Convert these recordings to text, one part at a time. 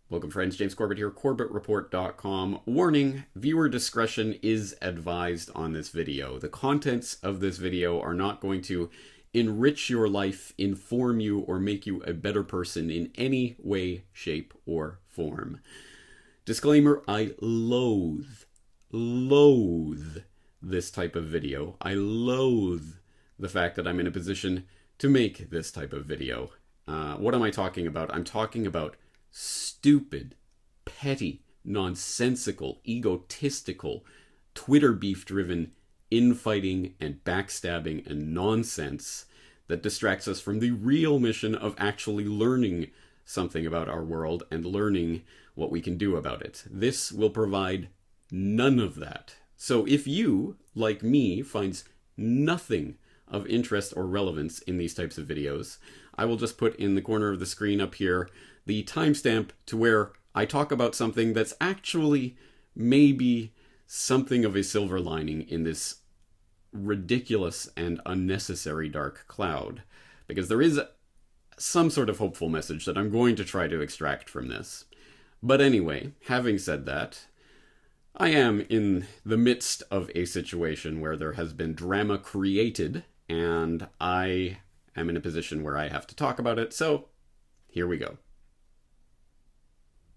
Welcome, friends. James Corbett here, corbettreport.com. Warning, viewer discretion is advised on this video. The contents of this video are not going to enrich your life, inform you, or make you a better person in any way, shape, or form. Disclaimer, I loathe this type of video. I loathe the fact that I'm in a position to make this type of video. What am I talking about? I'm talking about stupid, petty, nonsensical, egotistical, Twitter beef-driven infighting and backstabbing and nonsense that distracts us from the real mission of actually learning something about our world and learning what we can do about it. This will provide none of that. So if you, like me, finds nothing of interest or relevance in these types of videos, I will just put in the corner of the screen up here the timestamp to where I talk about something that's actually maybe something of a silver lining in this ridiculous and unnecessary dark cloud. Because there is some sort of hopeful message that I'm going to try to extract from this. But anyway, having said that, I am in the midst of a situation where there has been drama created, and I am in a position where I have to talk about it, so here we go.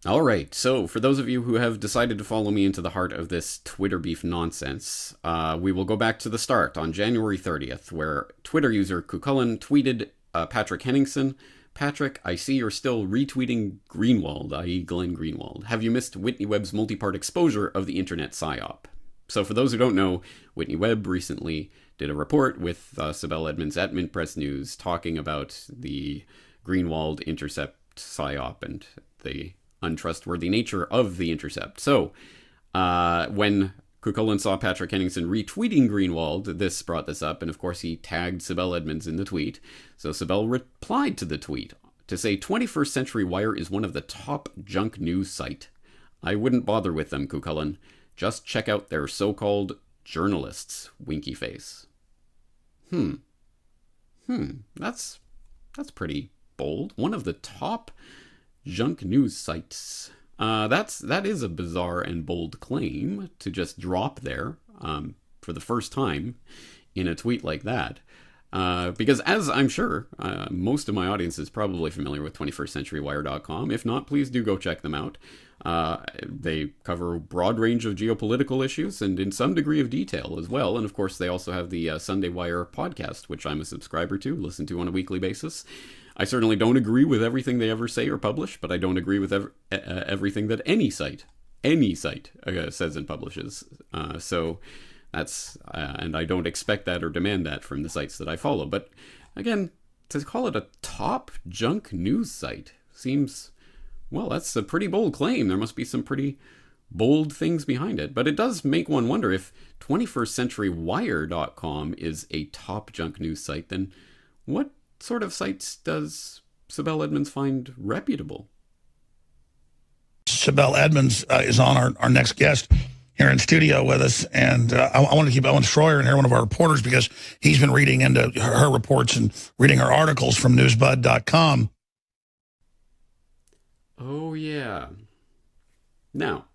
Alright, so for those of you who have decided to follow me into the heart of this Twitter beef nonsense, we will go back to the start on January 30th, where Twitter user Cucullin tweeted Patrick Henningsen, "Patrick, I see you're still retweeting Greenwald," i.e. Glenn Greenwald. "Have you missed Whitney Webb's multi-part exposure of the internet psyop?" So for those who don't know, Whitney Webb recently did a report with Sibel Edmonds at Mint Press News talking about the Greenwald intercept psyop and the untrustworthy nature of the intercept. So when Cucullin saw Patrick Henningsen retweeting Greenwald, this brought this up, and of course he tagged Sibel Edmonds in the tweet. So Sibel replied to the tweet to say, "21st Century Wire is one of the top junk news site. I wouldn't bother with them, Cucullin. Just check out their so-called journalists, winky face." That's pretty bold. One of the top junk news sites. That is a bizarre and bold claim to just drop there for the first time in a tweet like that. Because as I'm sure most of my audience is probably familiar with 21stcenturywire.com. If not, please do go check them out. They cover a broad range of geopolitical issues and in some degree of detail as well. And of course, they also have the Sunday Wire podcast, which I'm a subscriber to, listen to on a weekly basis. I certainly don't agree with everything they ever say or publish, but I don't agree with everything that any site says and publishes. So that's, and I don't expect that or demand that from the sites that I follow. But again, to call it a top junk news site seems, well, that's a pretty bold claim. There must be some pretty bold things behind it. But it does make one wonder if 21stcenturywire.com is a top junk news site, then what sort of sites does Sibel Edmonds find reputable? Sibel Edmonds is on our next guest here in studio with us, and I want to keep Ellen Stroyer in here, one of our reporters, because he's been reading into her reports and reading her articles from Newsbud.com. Oh, yeah. Now,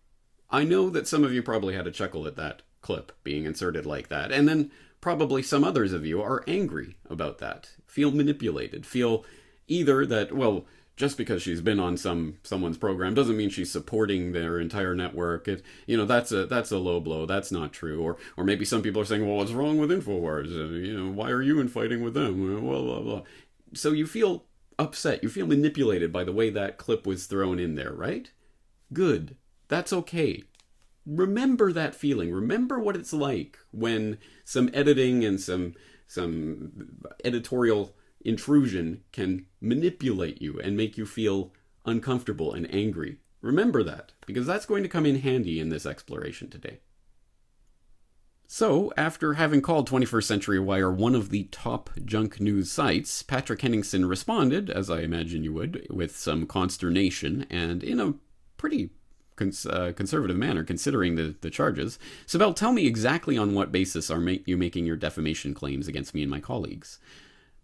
I know that some of you probably had a chuckle at that clip being inserted like that, and then probably some others of you are angry about that, feel manipulated, feel either that, well, just because she's been on someone's program doesn't mean she's supporting their entire network. That's a low blow. That's not true. Or maybe some people are saying, well, what's wrong with InfoWars? Why are you infighting with them? Blah, blah, blah. So you feel upset. You feel manipulated by the way that clip was thrown in there, right? Good. That's okay. Remember that feeling. Remember what it's like when some editing and some editorial intrusion can manipulate you and make you feel uncomfortable and angry. Remember that, because that's going to come in handy in this exploration today. So, after having called 21st Century Wire one of the top junk news sites, Patrick Henningsen responded, as I imagine you would, with some consternation and in a pretty conservative manner, considering the charges. Sibel, tell me exactly on what basis are you making your defamation claims against me and my colleagues.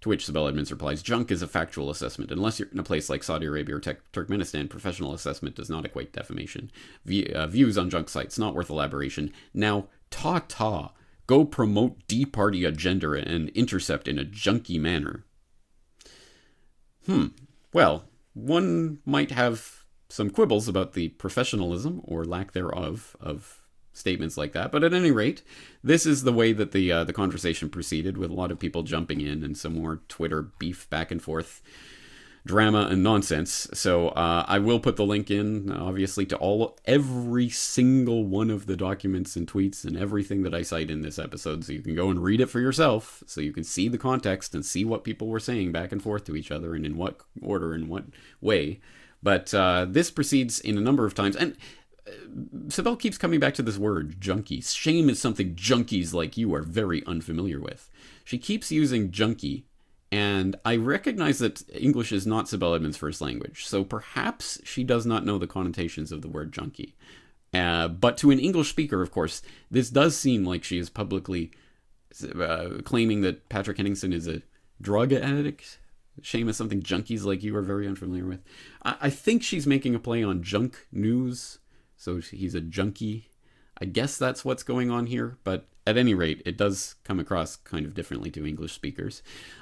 To which Sibel Edmonds replies, junk is a factual assessment. Unless you're in a place like Saudi Arabia or Turkmenistan, professional assessment does not equate defamation. Views on junk sites, not worth elaboration. Now, ta-ta. Go promote D-party agenda and intercept in a junky manner. Well, one might have some quibbles about the professionalism or lack thereof of statements like that, but at any rate, this is the way that the conversation proceeded, with a lot of people jumping in and some more Twitter beef back and forth, drama and nonsense. So I will put the link in, obviously, to every single one of the documents and tweets and everything that I cite in this episode, so you can go and read it for yourself, so you can see the context and see what people were saying back and forth to each other and in what order and what way. But this proceeds in a number of times, and Sibel keeps coming back to this word, junkies. Shame is something junkies like you are very unfamiliar with. She keeps using junkie, and I recognize that English is not Sibel Edmonds' first language, so perhaps she does not know the connotations of the word junkie. But to an English speaker, of course, this does seem like she is publicly claiming that Patrick Henningsen is a drug addict. Shame is something junkies like you are very unfamiliar with. I think she's making a play on junk news. So he's a junkie. I guess that's what's going on here. But at any rate, it does come across kind of differently to English speakers.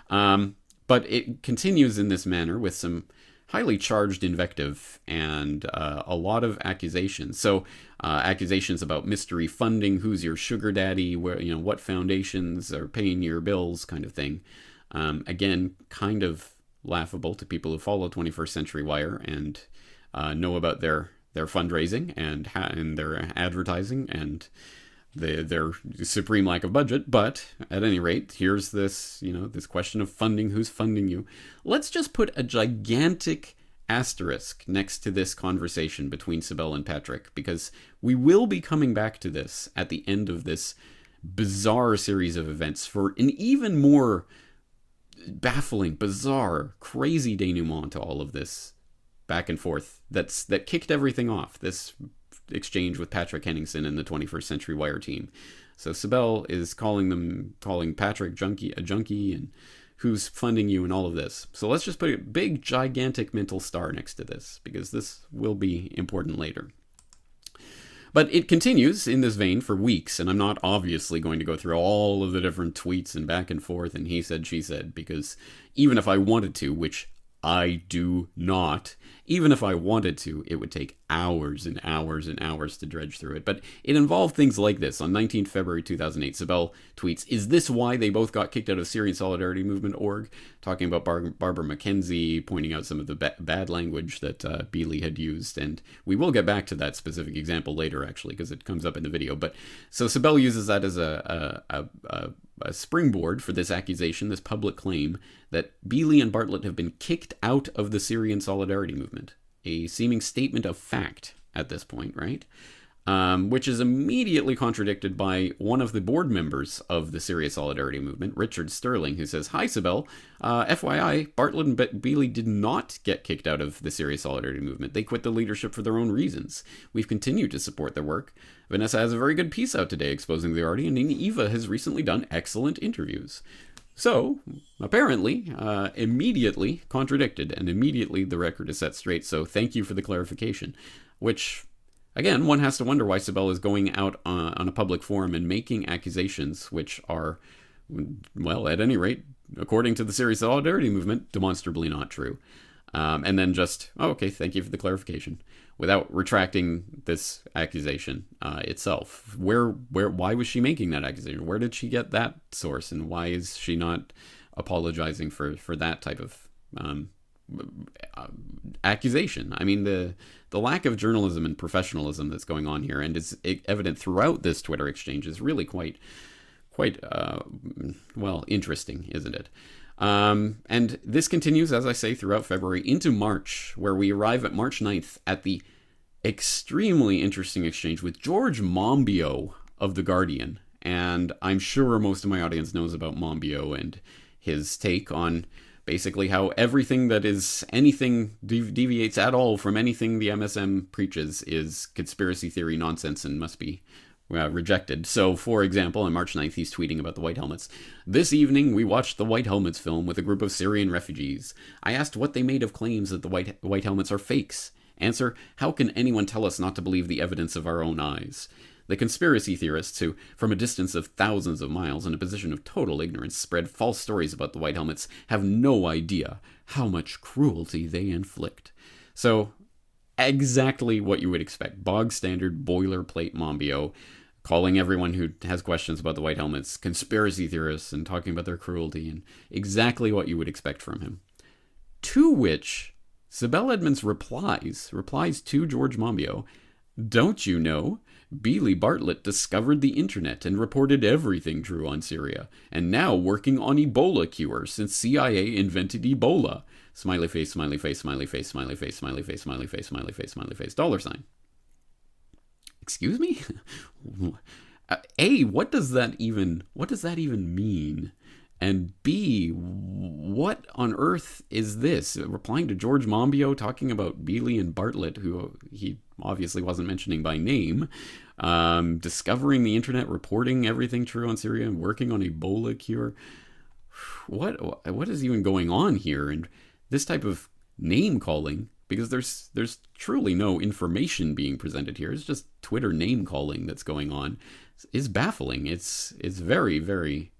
But it continues in this manner with some highly charged invective and a lot of accusations. So accusations about mystery funding, who's your sugar daddy, where, what foundations are paying your bills, kind of thing. Again, kind of laughable to people who follow 21st Century Wire and know about their fundraising and their advertising and their supreme lack of budget. But at any rate, here's this, this question of funding. Who's funding you? Let's just put a gigantic asterisk next to this conversation between Sibel and Patrick, because we will be coming back to this at the end of this bizarre series of events for an even more baffling, bizarre, crazy denouement to all of this back and forth that kicked everything off, this exchange with Patrick Henningsen and the 21st Century Wire team. So Sibel is calling Patrick a junkie, and who's funding you and all of this. So let's just put a big, gigantic mental star next to this, because this will be important later. But it continues in this vein for weeks, and I'm not obviously going to go through all of the different tweets and back and forth and he said, she said, because even if I wanted to, which I do not, even if I wanted to, it would take hours and hours and hours to dredge through it. But it involved things like this. On 19th February 2008, Sibel tweets, "Is this why they both got kicked out of Syrian Solidarity Movement org?" Talking about Barbara McKenzie, pointing out some of the bad language that Bealey had used. And we will get back to that specific example later, actually, because it comes up in the video. But so Sibel uses that as a springboard for this accusation, this public claim that Bealey and Bartlett have been kicked out of the Syrian Solidarity Movement. A seeming statement of fact at this point, right? Which is immediately contradicted by one of the board members of the Syria Solidarity Movement, Richard Sterling, who says, "Hi, Sibel. FYI, Bartlett and Bealey did not get kicked out of the Syria Solidarity Movement. They quit the leadership for their own reasons. We've continued to support their work. Vanessa has a very good piece out today exposing the party, and Eva has recently done excellent interviews." So, apparently, immediately contradicted, and immediately the record is set straight. So thank you for the clarification, which, again, one has to wonder why Sibel is going out on a public forum and making accusations which are, well, at any rate, according to the Syria Solidarity Movement, demonstrably not true. And then just, okay, thank you for the clarification, without retracting this accusation itself. Why was she making that accusation? Where did she get that source? And why is she not apologizing for that type of accusation? I mean, the lack of journalism and professionalism that's going on here, and is evident throughout this Twitter exchange, is really quite interesting, isn't it? And this continues, as I say, throughout February into March, where we arrive at March 9th at the extremely interesting exchange with George Monbiot of The Guardian. And I'm sure most of my audience knows about Monbiot and his take on basically how everything that is anything deviates at all from anything the MSM preaches is conspiracy theory nonsense and must be rejected. So, for example, on March 9th, he's tweeting about the White Helmets. This evening, we watched the White Helmets film with a group of Syrian refugees. I asked what they made of claims that the White Helmets are fakes. Answer, how can anyone tell us not to believe the evidence of our own eyes? The conspiracy theorists who, from a distance of thousands of miles in a position of total ignorance, spread false stories about the White Helmets have no idea how much cruelty they inflict. So, exactly what you would expect. Bog standard boilerplate Monbiot, calling everyone who has questions about the White Helmets conspiracy theorists and talking about their cruelty, and exactly what you would expect from him. To which Sibel Edmonds replies to George Monbiot, don't you know? Beely Bartlett discovered the internet and reported everything true on Syria, and now working on Ebola cure since CIA invented Ebola. Smiley face, smiley face, smiley face, smiley face, smiley face, smiley face, smiley face, smiley face, $. Excuse me? A, what does that even mean? And B, what on earth is this? Replying to George Monbiot, talking about Beely and Bartlett, who he obviously wasn't mentioning by name, discovering the internet, reporting everything true on Syria, and working on Ebola cure. What is even going on here? And this type of name calling, because there's truly no information being presented here. It's just Twitter name calling that's going on, is baffling. It's very, very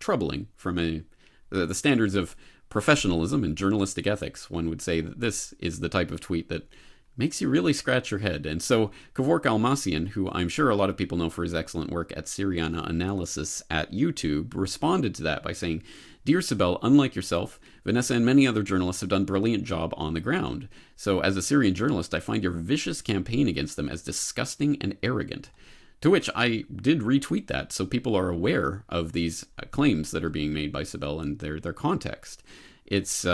troubling from the standards of professionalism and journalistic ethics. One would say that this is the type of tweet that makes you really scratch your head. And so Kevork Almassian, who I'm sure a lot of people know for his excellent work at Syria Analysis at YouTube, responded to that by saying, Dear Sibel, unlike yourself, Vanessa and many other journalists have done a brilliant job on the ground. So as a Syrian journalist, I find your vicious campaign against them as disgusting and arrogant. To which I did retweet that, so people are aware of these claims that are being made by Sibel and their context. It's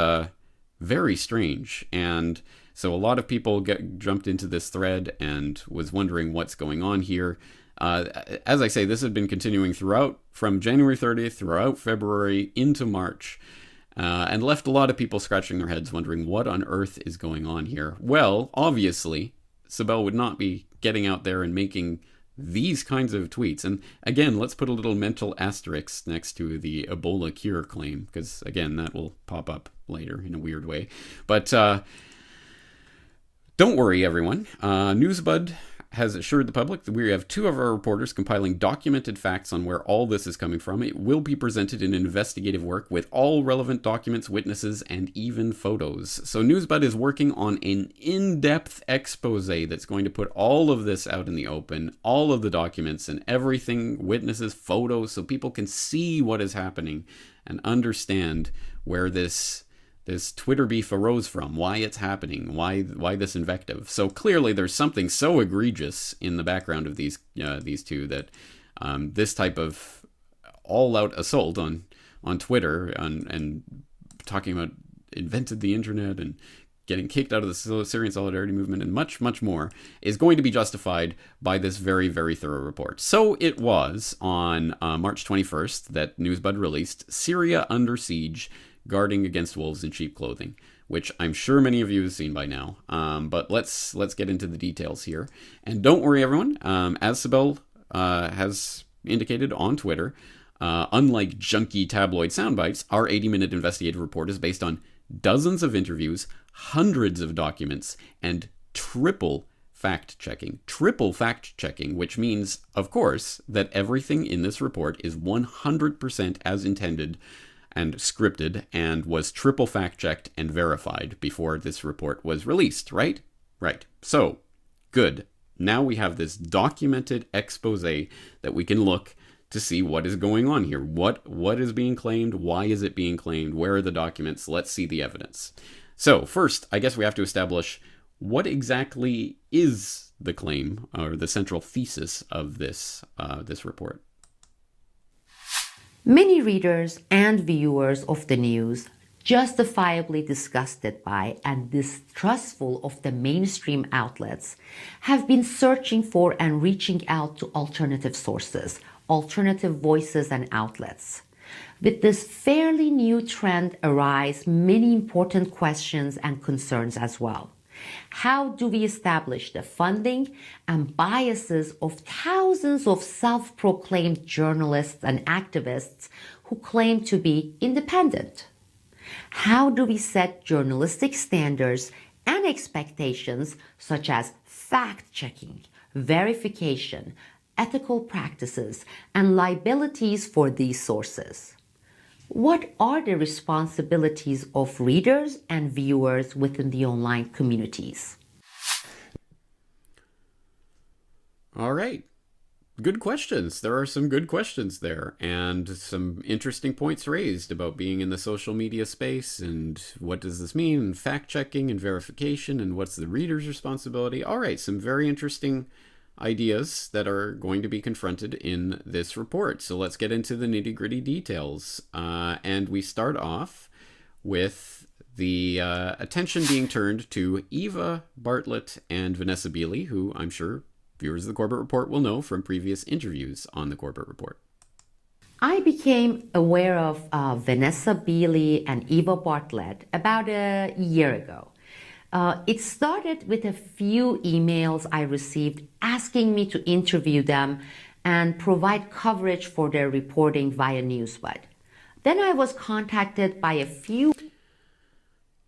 very strange, and so a lot of people jumped into this thread and was wondering what's going on here. As I say, this had been continuing from January 30th, throughout February, into March, and left a lot of people scratching their heads wondering what on earth is going on here. Well, obviously, Sibel would not be getting out there and making these kinds of tweets. And again, let's put a little mental asterisk next to the Ebola cure claim, because again, that will pop up later in a weird way. But don't worry, everyone. Newsbud has assured the public that we have 2 of our reporters compiling documented facts on where all this is coming from. It will be presented in investigative work with all relevant documents, witnesses, and even photos. So Newsbud is working on an in-depth expose that's going to put all of this out in the open, all of the documents and everything, witnesses, photos, so people can see what is happening and understand where this Twitter beef arose from, why it's happening, why this invective. So clearly there's something so egregious in the background of these 2 that this type of all-out assault on Twitter and talking about invented the internet and getting kicked out of the Syrian Solidarity Movement and much, much more is going to be justified by this very, very thorough report. So it was on March 21st that Newsbud released Syria Under Siege, Guarding Against Wolves in Sheep Clothing, which I'm sure many of you have seen by now. But let's get into the details here. And don't worry, everyone. As Sibel has indicated on Twitter, unlike junky tabloid soundbites, our 80-minute investigative report is based on dozens of interviews, hundreds of documents, and triple fact-checking. Triple fact-checking, which means, of course, that everything in this report is 100% as intended and scripted, and was triple fact-checked and verified before this report was released, right? Right. So, good. Now we have this documented expose that we can look to see what is going on here. What is being claimed? Why is it being claimed? Where are the documents? Let's see the evidence. So, first, I guess we have to establish what exactly is the claim, or the central thesis of this report. Many readers and viewers of the news, justifiably disgusted by and distrustful of the mainstream outlets, have been searching for and reaching out to alternative sources, alternative voices and outlets. With this fairly new trend arise many important questions and concerns as well. How do we establish the funding and biases of thousands of self-proclaimed journalists and activists who claim to be independent? How do we set journalistic standards and expectations such as fact-checking, verification, ethical practices, and liabilities for these sources? What are the responsibilities of readers and viewers within the online communities? All right. Good questions. There are some good questions there, and some interesting points raised about being in the social media space and what does this mean, and fact-checking and verification, and what's the reader's responsibility. All right, some very interesting ideas that are going to be confronted in this report. So let's get into the nitty-gritty details. And we start off with the attention being turned to Eva Bartlett and Vanessa Beeley, who I'm sure viewers of the Corbett Report will know from previous interviews on the Corbett Report. I became aware of Vanessa Beeley and Eva Bartlett about a year ago. It started with a few emails I received asking me to interview them and provide coverage for their reporting via Newsbud. Then I was contacted by a few...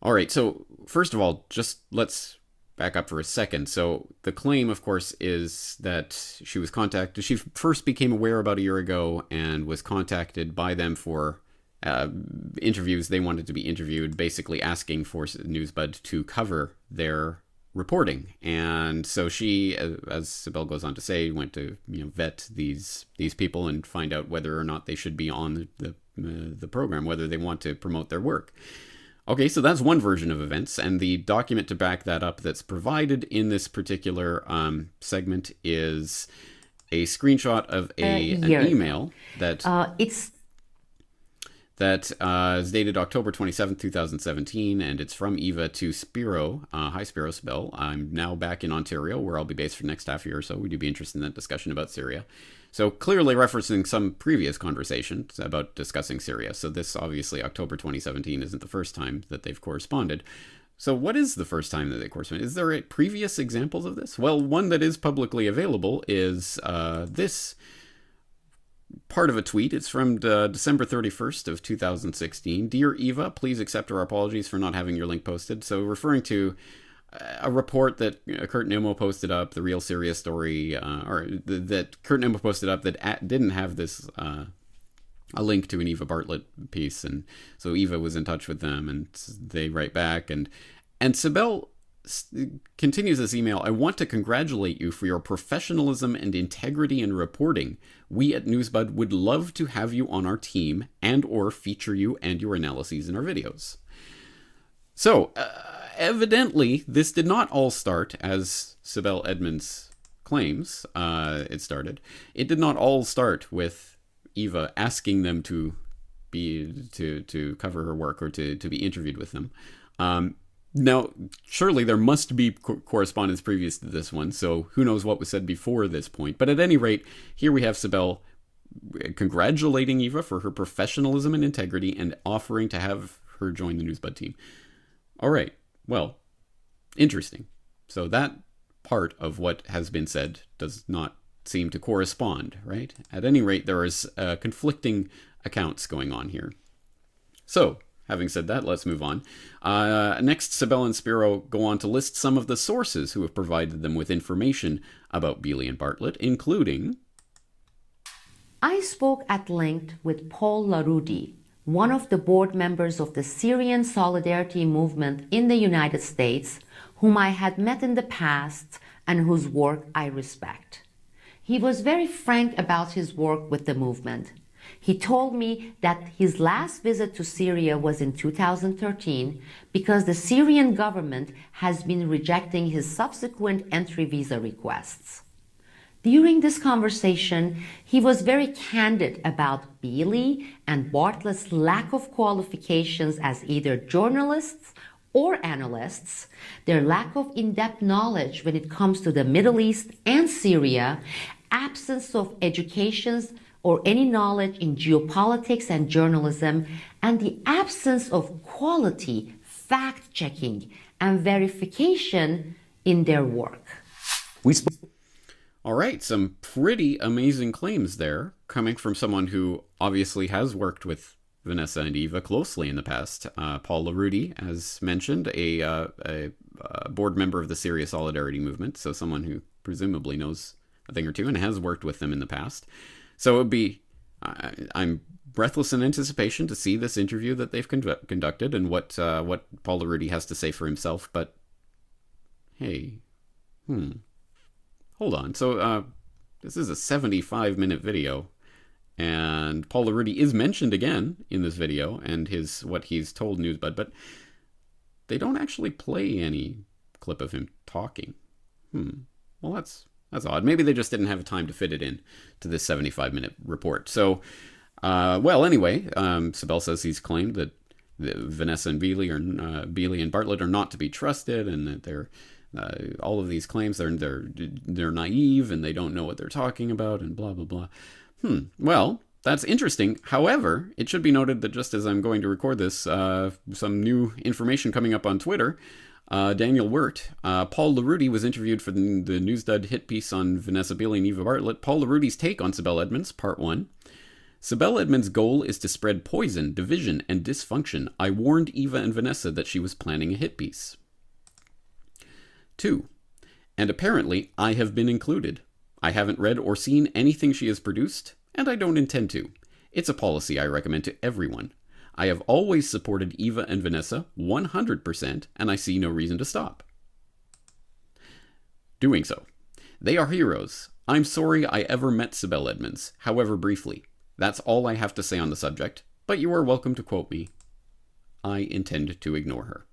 All right, so first of all, just let's back up for a second. So the claim, of course, is that she was contacted. She first became aware about a year ago and was contacted by them for interviews. They wanted to be interviewed, basically asking for Newsbud to cover their reporting. And so she, as Sibel goes on to say, went to vet these people and find out whether or not they should be on the program, whether they want to promote their work. Okay, so that's one version of events, and the document to back that up that's provided in this particular segment is a screenshot of an email that is dated October 27th, 2017, and it's from Eva to Spiro. Hi, Spiro, Sibel. I'm now back in Ontario, where I'll be based for the next half year or so. We do be interested in that discussion about Syria. So clearly referencing some previous conversations about discussing Syria. So this, obviously, October 2017 isn't the first time that they've corresponded. So what is the first time that they corresponded? Is there previous examples of this? Well, one that is publicly available is this part of a tweet. It's from December 31st of 2016. Dear Eva, please accept our apologies for not having your link posted. So referring to a report that Kurt Nimmo posted up, the Real Syria story, that Kurt Nimmo posted up that didn't have this a link to an Eva Bartlett piece, and so Eva was in touch with them, and they write back, and Sibel continues this email. I want to congratulate you for your professionalism and integrity in reporting. We at Newsbud would love to have you on our team and or feature you and your analyses in our videos. So, evidently, this did not all start, as Sibel Edmonds claims it did not all start with Eva asking them to cover her work or to be interviewed with them. Now, surely there must be correspondence previous to this one, so who knows what was said before this point. But at any rate, here we have Sibel congratulating Eva for her professionalism and integrity and offering to have her join the Newsbud team. All right. Well, interesting. So that part of what has been said does not seem to correspond, right? At any rate, there is conflicting accounts going on here. So, having said that, let's move on. Next, Sibel and Spiro go on to list some of the sources who have provided them with information about Beeley and Bartlett, including... I spoke at length with Paul Larudi, one of the board members of the Syrian Solidarity Movement in the United States, whom I had met in the past and whose work I respect. He was very frank about his work with the movement. He told me that his last visit to Syria was in 2013 because the Syrian government has been rejecting his subsequent entry visa requests. During this conversation, he was very candid about Beeley and Bartlett's lack of qualifications as either journalists or analysts, their lack of in-depth knowledge when it comes to the Middle East and Syria, absence of educations or any knowledge in geopolitics and journalism, and the absence of quality fact-checking and verification in their work. All right, some pretty amazing claims there, coming from someone who obviously has worked with Vanessa and Eva closely in the past. Paul LaRudy, as mentioned, a board member of the Syria Solidarity Movement, so someone who presumably knows a thing or two and has worked with them in the past. So it would be, I'm breathless in anticipation to see this interview that they've conducted and what Paul LaRudy has to say for himself. But hey, hold on. So this is a 75-minute video, and Paul LaRudy is mentioned again in this video and what he's told Newsbud, but they don't actually play any clip of him talking. Well, that's odd. Maybe they just didn't have time to fit it in to this 75-minute report. So, well, anyway, Sibel says he's claimed that Vanessa and Beeley and Bartlett are not to be trusted, and that they're all of these claims they're naive and they don't know what they're talking about, and blah blah blah. Well, that's interesting. However, it should be noted that just as I'm going to record this, some new information coming up on Twitter. Daniel Wirt, Paul LaRudy was interviewed for the Newsbud hit piece on Vanessa Beeley and Eva Bartlett. Paul LaRudy's take on Sibel Edmonds, Part 1. Sibel Edmonds' goal is to spread poison, division, and dysfunction. I warned Eva and Vanessa that she was planning a hit piece. 2. And apparently, I have been included. I haven't read or seen anything she has produced, and I don't intend to. It's a policy I recommend to everyone. I have always supported Eva and Vanessa 100%, and I see no reason to stop doing so. They are heroes. I'm sorry I ever met Sibel Edmonds, however briefly. That's all I have to say on the subject, but you are welcome to quote me. I intend to ignore her.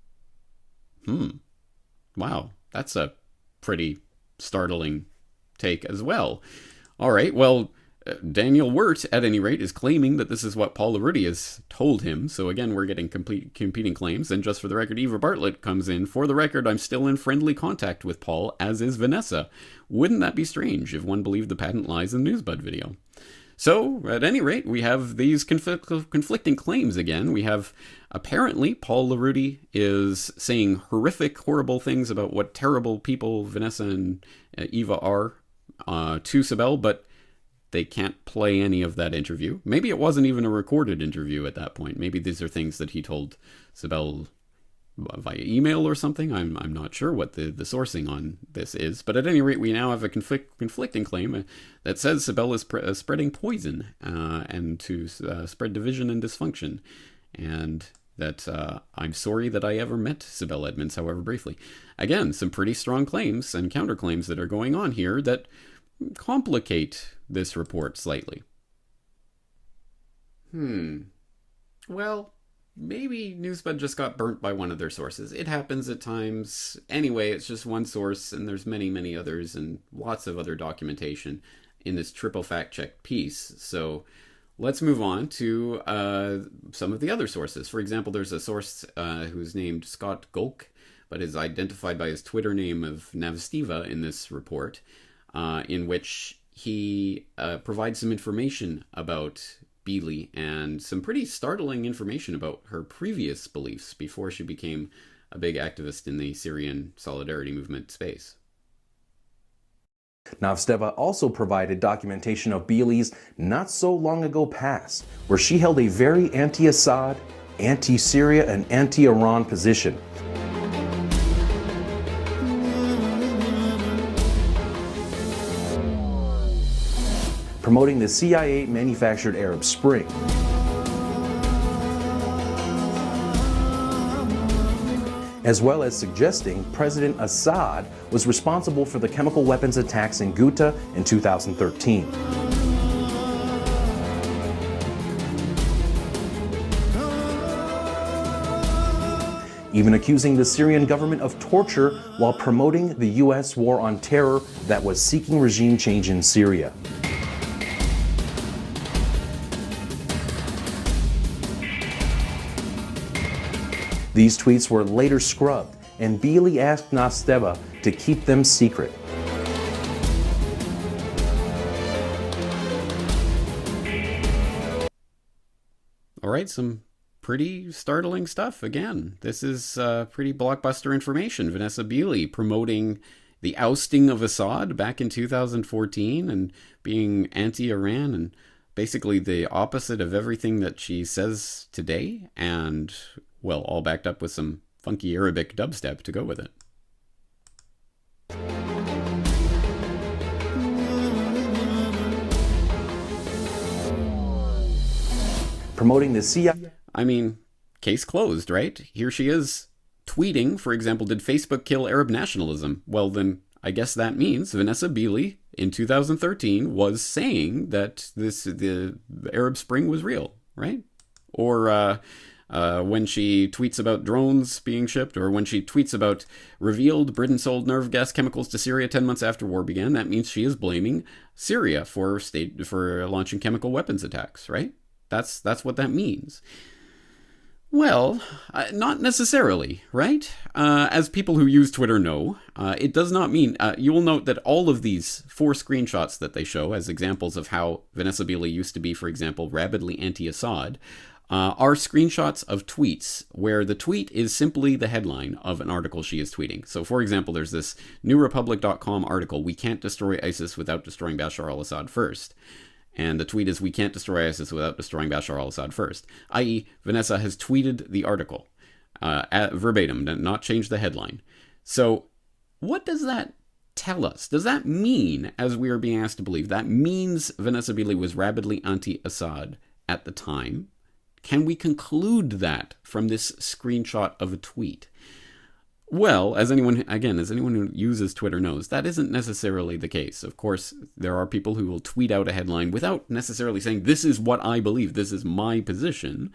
Wow, that's a pretty startling take as well. All right, well, Daniel Wirt, at any rate, is claiming that this is what Paul LaRudy has told him. So again, we're getting competing claims. And just for the record, Eva Bartlett comes in. For the record, I'm still in friendly contact with Paul, as is Vanessa. Wouldn't that be strange if one believed the patent lies in the Newsbud video? So, at any rate, we have these conflicting claims again. We have, apparently, Paul LaRudy is saying horrific, horrible things about what terrible people Vanessa and Eva are to Sibel, but they can't play any of that interview. Maybe it wasn't even a recorded interview at that point. Maybe these are things that he told Sibel via email or something. I'm not sure what the sourcing on this is. But at any rate, we now have a conflicting claim that says Sibel is spreading poison and to spread division and dysfunction. And that I'm sorry that I ever met Sibel Edmonds, however briefly. Again, some pretty strong claims and counterclaims that are going on here that complicate this report slightly. Well, maybe Newsbud just got burnt by one of their sources. It happens at times. Anyway, it's just one source, and there's many, many others, and lots of other documentation in this triple fact-check piece. So let's move on to some of the other sources. For example, there's a source who's named Scott Golk, but is identified by his Twitter name of Navstiva in this report, in which he provides some information about Beeley and some pretty startling information about her previous beliefs before she became a big activist in the Syrian Solidarity Movement space. Navsteva also provided documentation of Beeley's not so long ago past, where she held a very anti-Assad, anti-Syria, and anti-Iran position. Promoting the CIA-manufactured Arab Spring. As well as suggesting President Assad was responsible for the chemical weapons attacks in Ghouta in 2013. Even accusing the Syrian government of torture while promoting the U.S. war on terror that was seeking regime change in Syria. These tweets were later scrubbed, and Beeley asked Navsteva to keep them secret. All right, some pretty startling stuff. Again, this is pretty blockbuster information. Vanessa Beeley promoting the ousting of Assad back in 2014 and being anti-Iran and basically the opposite of everything that she says today, and, well, all backed up with some funky Arabic dubstep to go with it. Promoting the CIA. I mean, case closed, right? Here she is tweeting, for example, did Facebook kill Arab nationalism? Well, then I guess that means Vanessa Beeley in 2013 was saying that the Arab Spring was real, right? Or when she tweets about drones being shipped, or when she tweets about revealed Britain sold nerve gas chemicals to Syria 10 months after war began, that means she is blaming Syria for launching chemical weapons attacks, right? That's what that means. Well, not necessarily, right? As people who use Twitter know, it does not mean... you will note that all of these 4 screenshots that they show as examples of how Vanessa Beeley used to be, for example, rabidly anti-Assad, are screenshots of tweets where the tweet is simply the headline of an article she is tweeting. So, for example, there's this newrepublic.com article, "We can't destroy ISIS without destroying Bashar al-Assad first." And the tweet is, "We can't destroy ISIS without destroying Bashar al-Assad first." i.e., Vanessa has tweeted the article verbatim, not changed the headline. So what does that tell us? Does that mean, as we are being asked to believe, that means Vanessa Beeley was rabidly anti-Assad at the time? Can we conclude that from this screenshot of a tweet? Well, as anyone who uses Twitter knows, that isn't necessarily the case. Of course, there are people who will tweet out a headline without necessarily saying, "This is what I believe, this is my position,"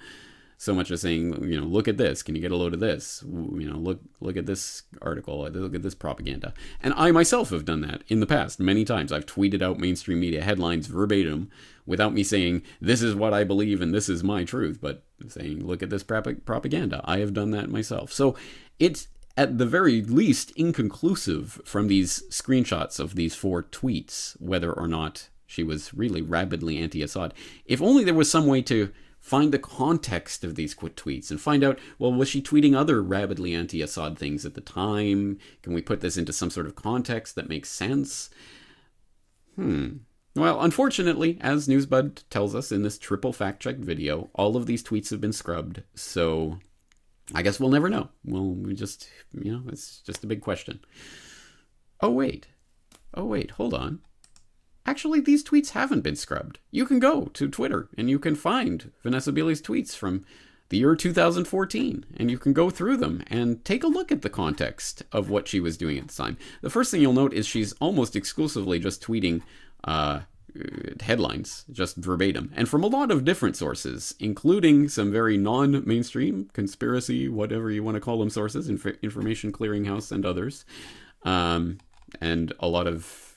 so much as saying, "Look at this, can you get a load of this? Look at this article, look at this propaganda." And I myself have done that in the past many times. I've tweeted out mainstream media headlines verbatim without me saying, "This is what I believe and this is my truth," but saying, "Look at this propaganda." I have done that myself. So it's at the very least inconclusive from these screenshots of these 4 tweets whether or not she was really rabidly anti-Assad. If only there was some way to find the context of these tweets and find out, well, was she tweeting other rabidly anti-Assad things at the time? Can we put this into some sort of context that makes sense? Well, unfortunately, as Newsbud tells us in this triple fact-check video, all of these tweets have been scrubbed, so I guess we'll never know. We just, it's just a big question. Oh, wait, hold on. Actually, these tweets haven't been scrubbed. You can go to Twitter and you can find Vanessa Beeley's tweets from the year 2014, and you can go through them and take a look at the context of what she was doing at the time. The first thing you'll note is she's almost exclusively just tweeting headlines, just verbatim, and from a lot of different sources, including some very non-mainstream, conspiracy, whatever you want to call them, sources, Information Clearinghouse and others, and a lot of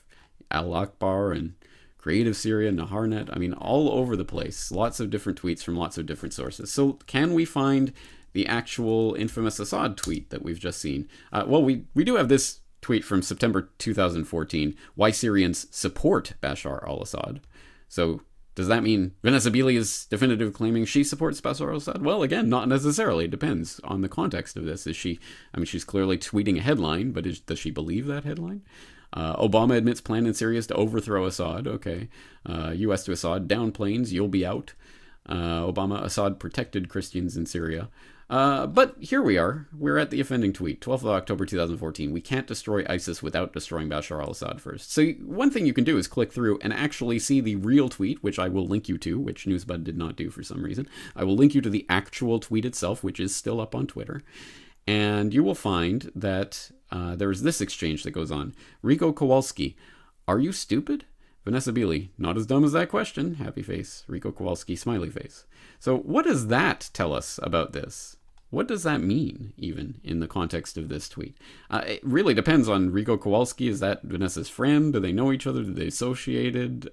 Al-Akbar and Creative Syria, Naharnet, I mean, all over the place, lots of different tweets from lots of different sources. So can we find the actual infamous Assad tweet that we've just seen? Well, we do have this tweet from September 2014, "Why Syrians support Bashar al-Assad." So does that mean Vanessa Beeley is definitively claiming she supports Bashar al-Assad? Well, again, not necessarily. It depends on the context of this. She's clearly tweeting a headline, but does she believe that headline? Obama admits plan in Syria is to overthrow Assad. Okay. U.S. to Assad, down planes, you'll be out. Obama, Assad protected Christians in Syria. But here we are. We're at the offending tweet, 12th of October 2014. "We can't destroy ISIS without destroying Bashar al-Assad first." So one thing you can do is click through and actually see the real tweet, which I will link you to, which Newsbud did not do for some reason. I will link you to the actual tweet itself, which is still up on Twitter. And you will find that there's this exchange that goes on. Rico Kowalski, "Are you stupid?" Vanessa Beeley, "Not as dumb as that question." Happy face. Rico Kowalski, smiley face. So what does that tell us about this? What does that mean, even, in the context of this tweet? It really depends on Rico Kowalski. Is that Vanessa's friend? Do they know each other? Do they associated?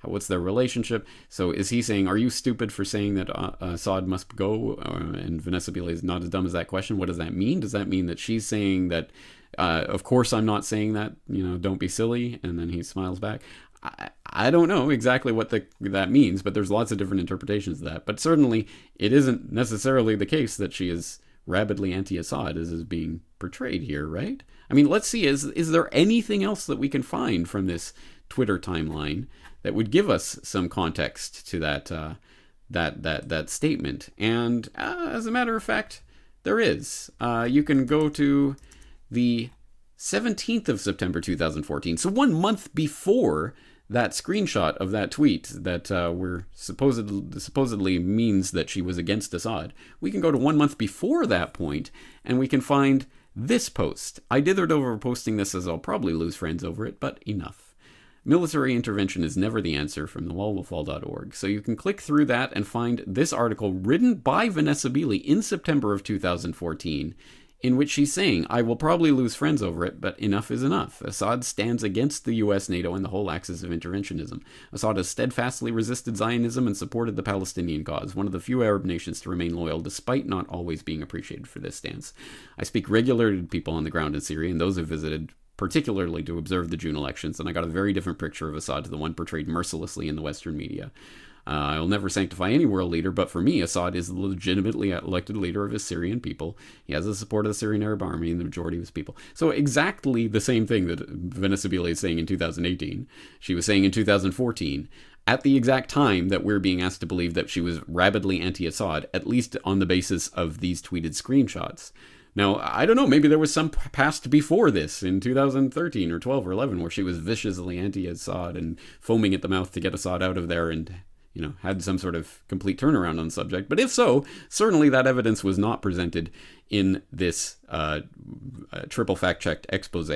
What's their relationship? So is he saying, "Are you stupid for saying that Assad must go?" And Vanessa Beeley is "Not as dumb as that question." What does that mean? Does that mean that she's saying that, "Of course I'm not saying that, don't be silly," and then he smiles back? I don't know exactly what that means, but there's lots of different interpretations of that. But certainly it isn't necessarily the case that she is rabidly anti-Assad as is being portrayed here, right? I mean, let's see, is there anything else that we can find from this Twitter timeline that would give us some context to that statement? And as a matter of fact, there is. You can go to the 17th of September 2014, so 1 month before that screenshot of that tweet that we're supposedly means that she was against Assad. We can go to 1 month before that point, and we can find this post. I dithered over posting this as I'll probably lose friends over it, but enough. Military intervention is never the answer, from thewallwillfall.org. So you can click through that and find this article written by Vanessa Beeley in September of 2014, in which she's saying, I will probably lose friends over it, but enough is enough. Assad stands against the US, NATO, and the whole axis of interventionism. Assad has steadfastly resisted Zionism and supported the Palestinian cause, one of the few Arab nations to remain loyal despite not always being appreciated for this stance. I speak regularly to people on the ground in Syria and those who visited, particularly to observe the June elections, and I got a very different picture of Assad to the one portrayed mercilessly in the Western media. I will never sanctify any world leader, but for me, Assad is the legitimately elected leader of his Syrian people. He has the support of the Syrian Arab army and the majority of his people. So exactly the same thing that Vanessa Beeley is saying in 2018, she was saying in 2014, at the exact time that we're being asked to believe that she was rabidly anti-Assad, at least on the basis of these tweeted screenshots. Now, I don't know, maybe there was some past before this in 2013 or 12 or 11 where she was viciously anti-Assad and foaming at the mouth to get Assad out of there and had some sort of complete turnaround on the subject. But if so, certainly that evidence was not presented in this triple fact-checked expose,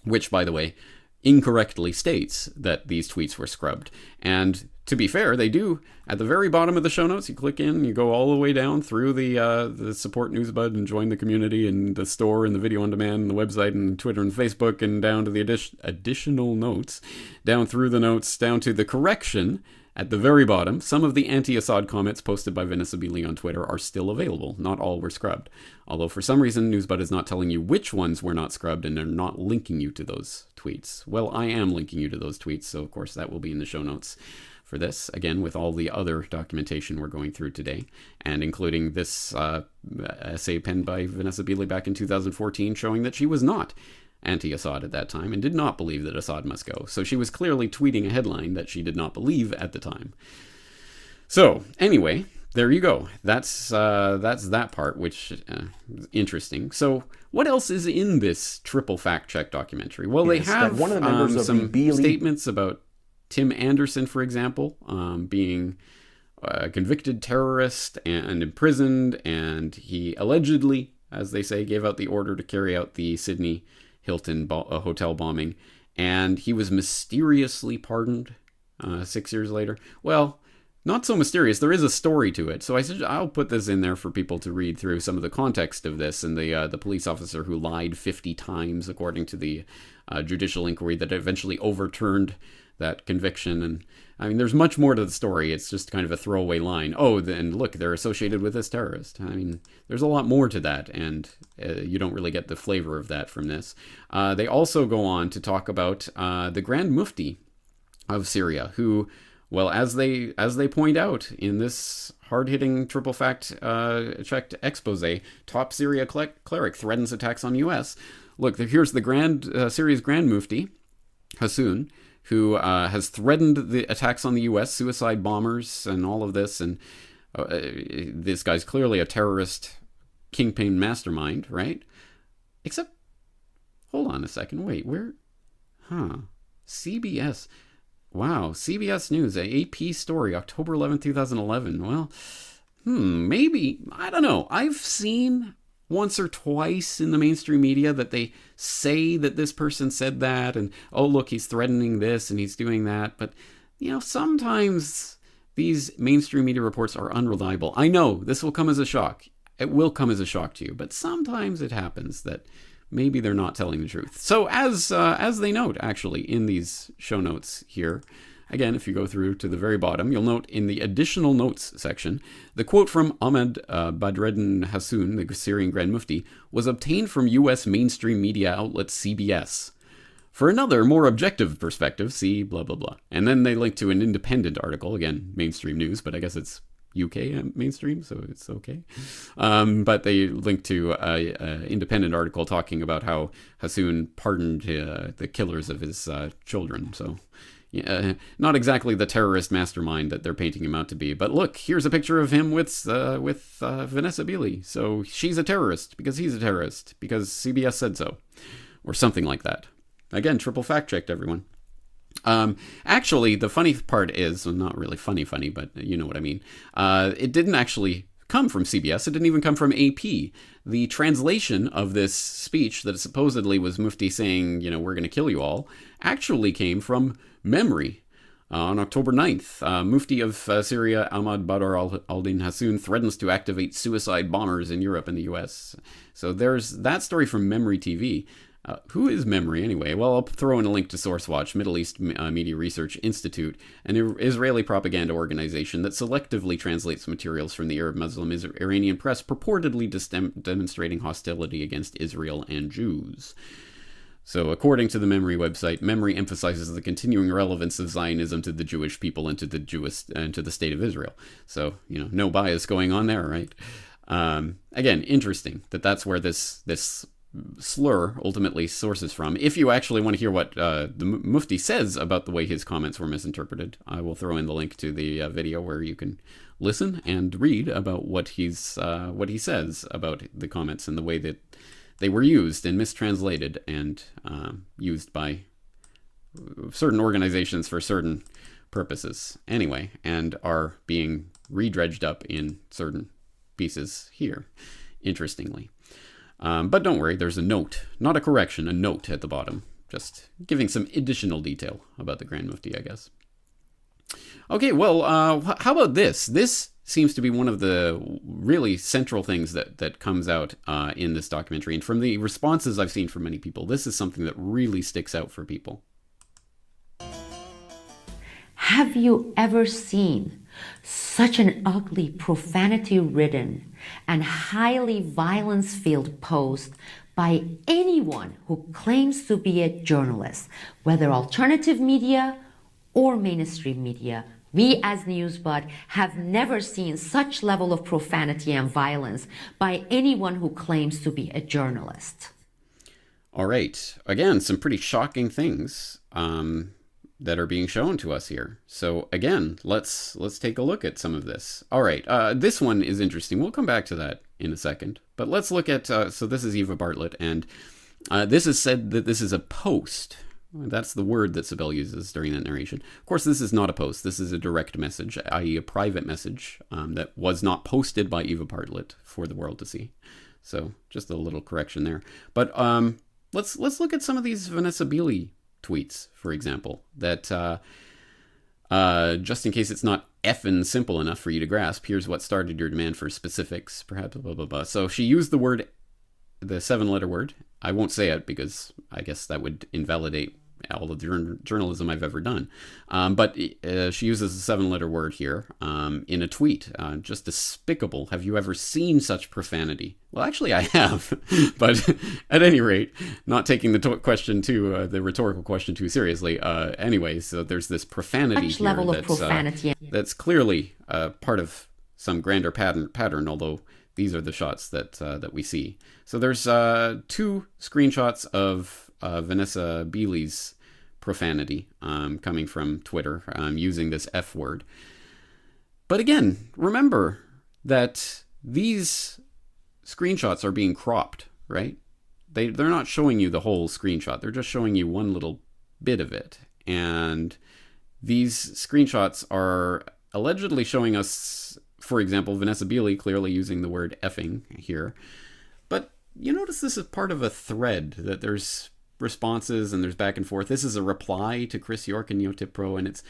which, by the way, incorrectly states that these tweets were scrubbed. And to be fair, they do. At the very bottom of the show notes, you click in, you go all the way down through the support Newsbud and join the community and the store and the video on demand and the website and Twitter and Facebook and down to the additional notes, down through the notes, down to the correction. At the very bottom, some of the anti-Assad comments posted by Vanessa Beeley on Twitter are still available. Not all were scrubbed. Although for some reason, Newsbud is not telling you which ones were not scrubbed and they're not linking you to those tweets. Well, I am linking you to those tweets, so of course that will be in the show notes for this, again, with all the other documentation we're going through today, and including this essay penned by Vanessa Beeley back in 2014 showing that she was not anti-Assad at that time and did not believe that Assad must go. So she was clearly tweeting a headline that she did not believe at the time. So anyway, there you go. That's that part, which is interesting. So what else is in this triple fact-check documentary? Well, they have one of the members of some the Beeley statements about Tim Anderson, for example, being a convicted terrorist and imprisoned, and he allegedly, as they say, gave out the order to carry out the Sydney Hilton hotel bombing, and he was mysteriously pardoned 6 years later. Well, not so mysterious. There is a story to it. So I'll put this in there for people to read through some of the context of this and the police officer who lied 50 times, according to the judicial inquiry that eventually overturned that conviction. And I mean, there's much more to the story. It's just kind of a throwaway line. Oh, then look, they're associated with this terrorist. I mean, there's a lot more to that, and you don't really get the flavor of that from this. They also go on to talk about the Grand Mufti of Syria, who, well, as they point out in this hard-hitting triple fact-checked expose, top Syria cleric threatens attacks on U.S. Look, here's the Syria's Grand Mufti, Hassoun, who has threatened the attacks on the U.S., suicide bombers, and all of this. And this guy's clearly a terrorist kingpin mastermind, right? Except, hold on a second. Wait, where? CBS. Wow, CBS News, a AP story, October 11th, 2011. Well, maybe, I don't know. I've seen once or twice in the mainstream media that they say that this person said that, and oh look, he's threatening this and he's doing that. But sometimes these mainstream media reports are unreliable. I know this will come as a shock. It will come as a shock to you, but sometimes it happens that maybe they're not telling the truth. So as they note actually in these show notes here, again, if you go through to the very bottom, you'll note in the additional notes section, the quote from Ahmed Badreddin Hassoun, the Syrian Grand Mufti, was obtained from U.S. mainstream media outlet CBS. For another, more objective perspective, see blah, blah, blah. And then they link to an independent article, again, mainstream news, but I guess it's UK mainstream, so it's okay. But they link to an independent article talking about how Hassoun pardoned the killers of his children. So, not exactly the terrorist mastermind that they're painting him out to be. But look, here's a picture of him with Vanessa Beeley. So she's a terrorist because he's a terrorist because CBS said so, or something like that. Again, triple fact checked, everyone. Actually, the funny part is, well, not really funny, but you know what I mean. It didn't actually come from CBS. It didn't even come from AP. The translation of this speech that supposedly was Mufti saying, we're going to kill you all, actually came from Memory. On October 9th, Mufti of Syria, Ahmad Badr al-Din Hassoun, threatens to activate suicide bombers in Europe and the US. So there's that story from Memory TV. Who is Memory anyway? Well, I'll throw in a link to SourceWatch, Middle East Media Research Institute, an Israeli propaganda organization that selectively translates materials from the Arab Muslim Iranian press purportedly demonstrating hostility against Israel and Jews. So, according to the Memory website, Memory emphasizes the continuing relevance of Zionism to the Jewish people and to the state of Israel. So, no bias going on there, right? Again, interesting that's where this slur ultimately sources from. If you actually want to hear what the Mufti says about the way his comments were misinterpreted, I will throw in the link to the video where you can listen and read about what he says about the comments and the way that they were used and mistranslated and used by certain organizations for certain purposes anyway, and are being redredged up in certain pieces here, interestingly. But don't worry, there's a note, not a correction, a note at the bottom, just giving some additional detail about the Grand Mufti, I guess. Okay, well, how about this? This seems to be one of the really central things that comes out in this documentary. And from the responses I've seen from many people, this is something that really sticks out for people. Have you ever seen such an ugly, profanity-ridden, and highly violence-filled post by anyone who claims to be a journalist, whether alternative media or mainstream media? We as Newsbud have never seen such level of profanity and violence by anyone who claims to be a journalist. All right. Again, some pretty shocking things that are being shown to us here. So again, let's take a look at some of this. All right, this one is interesting. We'll come back to that in a second. But let's look at, so this is Eva Bartlett, and this is said that this is a post. That's the word that Sibel uses during that narration. Of course, this is not a post. This is a direct message, i.e. a private message that was not posted by Eva Bartlett for the world to see. So just a little correction there. But let's look at some of these Vanessa Beeley tweets, for example, that just in case it's not effing simple enough for you to grasp, here's what started your demand for specifics, perhaps, blah, blah, blah. So she used the 7-letter word. I won't say it because I guess that would invalidate all the journalism I've ever done. But she uses a 7-letter word here in a tweet. Just despicable. Have you ever seen such profanity? Well, actually, I have. But at any rate, not taking the the rhetorical question too seriously. Anyway, so there's this profanity Such here level of profanity. that's clearly part of some grander pattern, although these are the shots that we see. So there's 2 screenshots of Vanessa Beeley's profanity coming from Twitter using this F word. But again, remember that these screenshots are being cropped, right? They're not showing you the whole screenshot. They're just showing you one little bit of it. And these screenshots are allegedly showing us, for example, Vanessa Beeley clearly using the word effing here. But you notice this is part of a thread, that there's responses and there's back and forth. This is a reply to Chris York and Neotip Pro, and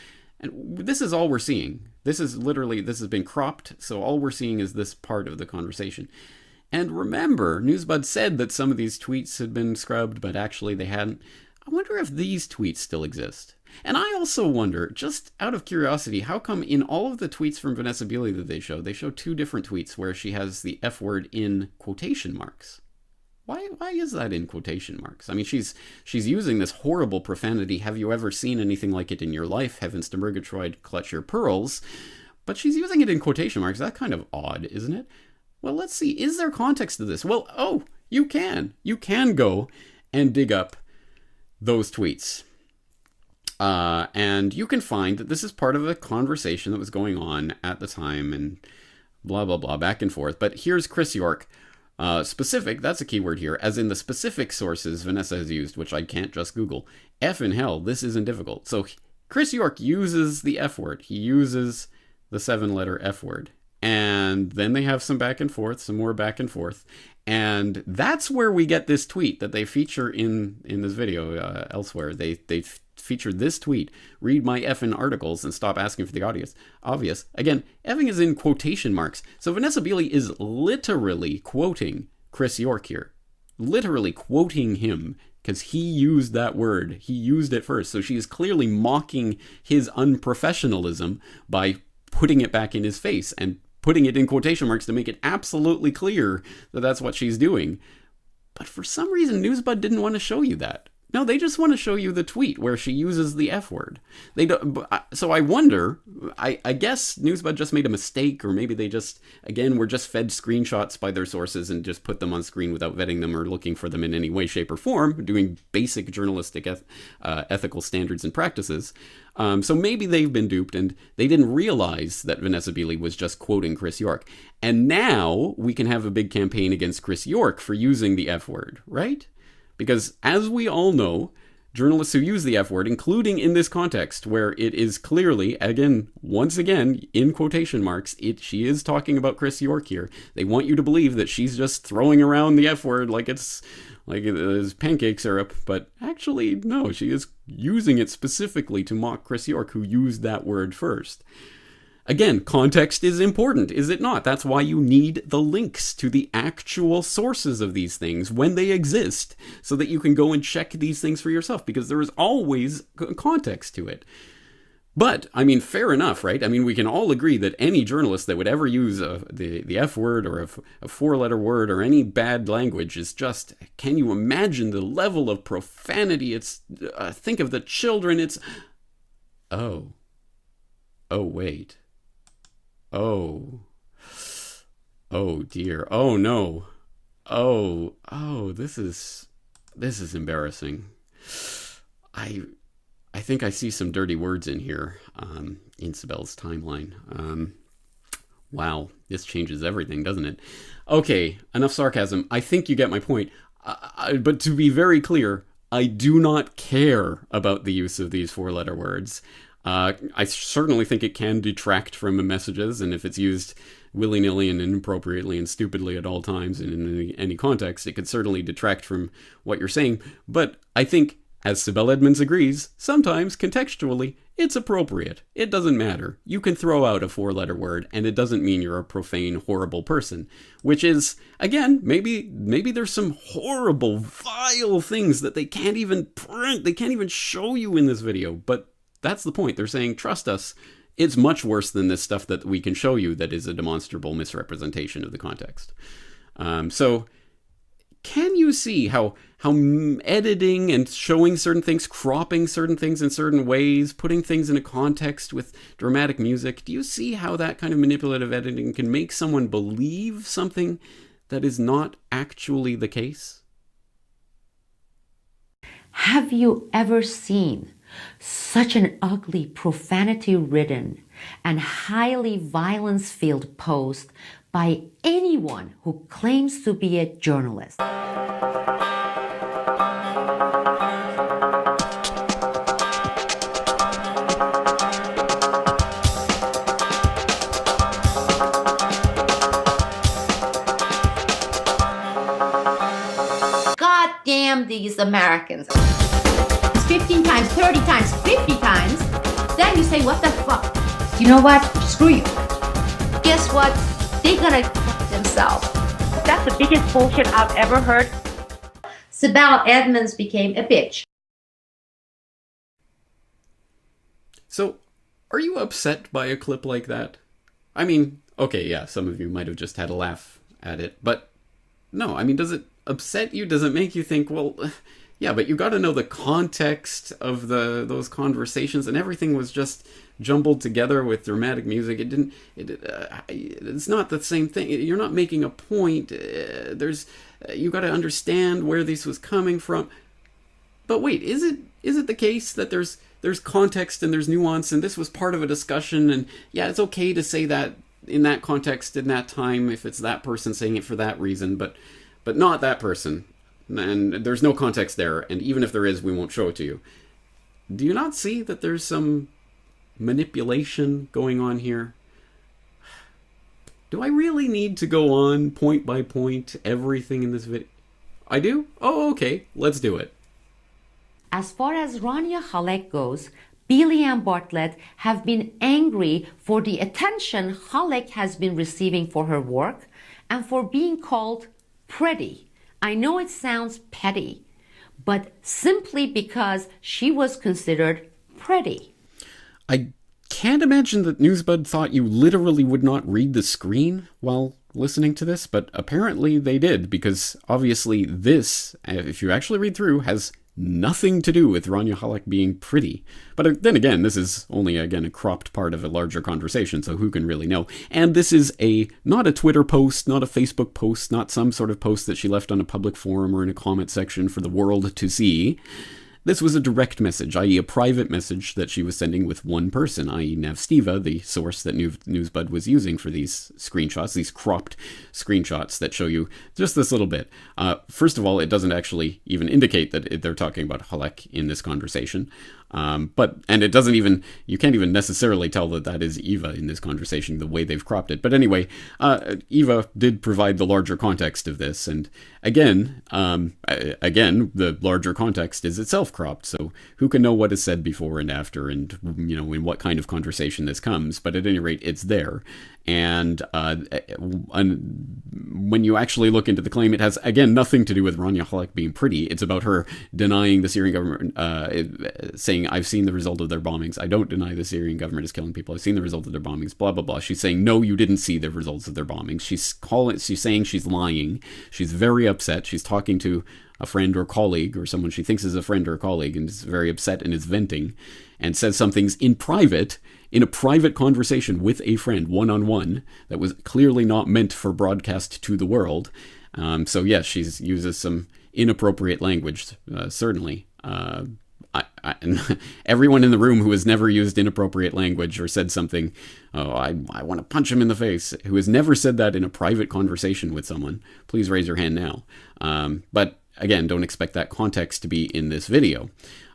this is all we're seeing. This has been cropped, so all we're seeing is this part of the conversation. And remember, Newsbud said that some of these tweets had been scrubbed, but actually they hadn't. I wonder if these tweets still exist. And I also wonder, just out of curiosity, how come in all of the tweets from Vanessa Beeley that they show 2 different tweets where she has the F word in quotation marks? Why is that in quotation marks? I mean, she's using this horrible profanity. Have you ever seen anything like it in your life? Heavens to Murgatroyd, clutch your pearls. But she's using it in quotation marks. That's kind of odd, isn't it? Well, let's see. Is there context to this? Well, you can. You can go and dig up those tweets. And you can find that this is part of a conversation that was going on at the time and blah, blah, blah, back and forth. But here's Chris York. Specific, that's a keyword here, as in the specific sources Vanessa has used, which I can't just Google. F in hell, this isn't difficult. So Chris York uses the F word. He uses the 7-letter F word. And then they have some back and forth, some more back and forth. And that's where we get this tweet that they feature in this video elsewhere. They featured this tweet: read my effing articles and stop asking for the obvious. Again, effing is in quotation marks. So Vanessa Beeley is literally quoting Chris York here. Literally quoting him, because he used that word. He used it first. So she is clearly mocking his unprofessionalism by putting it back in his face and putting it in quotation marks to make it absolutely clear that that's what she's doing. But for some reason, Newsbud didn't want to show you that. No, they just want to show you the tweet where she uses the F word. They don't. So I wonder, I guess Newsbud just made a mistake, or maybe they just, again, were just fed screenshots by their sources and just put them on screen without vetting them or looking for them in any way, shape, or form, doing basic journalistic ethical standards and practices. So maybe they've been duped and they didn't realize that Vanessa Beeley was just quoting Chris York. And now we can have a big campaign against Chris York for using the F word, right? Because as we all know, journalists who use the F word, including in this context where it is clearly, once again, in quotation marks, she is talking about Chris York here. They want you to believe that she's just throwing around the F word like it's pancake syrup. But actually, no, she is using it specifically to mock Chris York, who used that word first. Again, context is important, is it not? That's why you need the links to the actual sources of these things when they exist, so that you can go and check these things for yourself, because there is always context to it. But, I mean, fair enough, right? I mean, we can all agree that any journalist that would ever use the F word or a 4-letter word or any bad language is just, can you imagine the level of profanity? It's, think of the children, it's, oh, wait. Oh dear. Oh no. Oh, this is embarrassing. I think I see some dirty words in here, in Sibel's timeline. Wow, this changes everything, doesn't it? Okay, enough sarcasm. I think you get my point. But to be very clear, I do not care about the use of these 4-letter words. I certainly think it can detract from messages, and if it's used willy-nilly and inappropriately and stupidly at all times and in any context, it could certainly detract from what you're saying. But I think, as Sibel Edmonds agrees, sometimes, contextually, it's appropriate. It doesn't matter. You can throw out a 4-letter word, and it doesn't mean you're a profane, horrible person. Which is, again, maybe there's some horrible, vile things that they can't even print, they can't even show you in this video, but that's the point. They're saying, trust us, it's much worse than this stuff that we can show you that is a demonstrable misrepresentation of the context. So can you see how editing and showing certain things, cropping certain things in certain ways, putting things in a context with dramatic music, do you see how that kind of manipulative editing can make someone believe something that is not actually the case? Have you ever seen such an ugly, profanity-ridden, and highly violence-filled post by anyone who claims to be a journalist? God damn these Americans. 15 times, 30 times, 50 times, then you say, what the fuck? You know what? Screw you. Guess what? They're gonna fuck themselves. That's the biggest bullshit I've ever heard. Sibel Edmonds became a bitch. So, are you upset by a clip like that? I mean, okay, yeah, some of you might have just had a laugh at it, but no, I mean, does it upset you? Does it make you think, well, yeah, but you got to know the context of those conversations, and everything was just jumbled together with dramatic music. It's not the same thing. You're not making a point. You got to understand where this was coming from. But wait, is it the case that there's context and there's nuance, and this was part of a discussion, and yeah, it's okay to say that in that context, in that time, if it's that person saying it for that reason, but not that person, and there's no context there, and even if there is, we won't show it to you. Do you not see that there's some manipulation going on here? Do I really need to go on point by point everything in this video? I do? Oh, okay, let's do it. As far as Rania Halek goes, Billy and Bartlett have been angry for the attention Halek has been receiving for her work and for being called pretty. I know it sounds petty, but simply because she was considered pretty. I can't imagine that Newsbud thought you literally would not read the screen while listening to this, but apparently they did, because obviously this, if you actually read through, has nothing to do with Rania Halek being pretty. But then again, this is only, again, a cropped part of a larger conversation, so who can really know? And this is not a Twitter post, not a Facebook post, not some sort of post that she left on a public forum or in a comment section for the world to see. This was a direct message, i.e. a private message that she was sending with one person, i.e. Navstiva, the source that Newsbud was using for these screenshots, these cropped screenshots that show you just this little bit. First of all, it doesn't actually even indicate that they're talking about Halek in this conversation. And it doesn't even, you can't even necessarily tell that is Eva in this conversation, the way they've cropped it. But anyway, Eva did provide the larger context of this. And again, the larger context is itself cropped. So who can know what is said before and after, and, in what kind of conversation this comes. But at any rate, it's there. And when you actually look into the claim, it has, again, nothing to do with Rania Halek being pretty. It's about her denying the Syrian government, saying, I've seen the result of their bombings. I don't deny the Syrian government is killing people. I've seen the result of their bombings, blah, blah, blah. She's saying, no, you didn't see the results of their bombings. She's saying she's lying. She's very upset. She's talking to a friend or colleague or someone she thinks is a friend or colleague, and is very upset and is venting and says some things in private, in a private conversation with a friend, one-on-one, that was clearly not meant for broadcast to the world. So yes, she uses some inappropriate language, certainly. Everyone in the room who has never used inappropriate language or said something, I want to punch him in the face, who has never said that in a private conversation with someone, please raise your hand now. But again, don't expect that context to be in this video.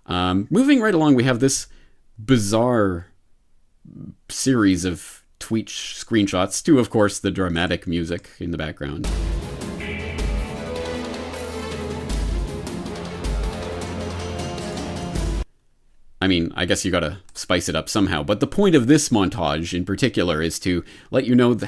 Moving right along, we have this bizarre series of tweet screenshots to, of course, the dramatic music in the background. I mean, I guess you gotta spice it up somehow, but the point of this montage in particular is to let you know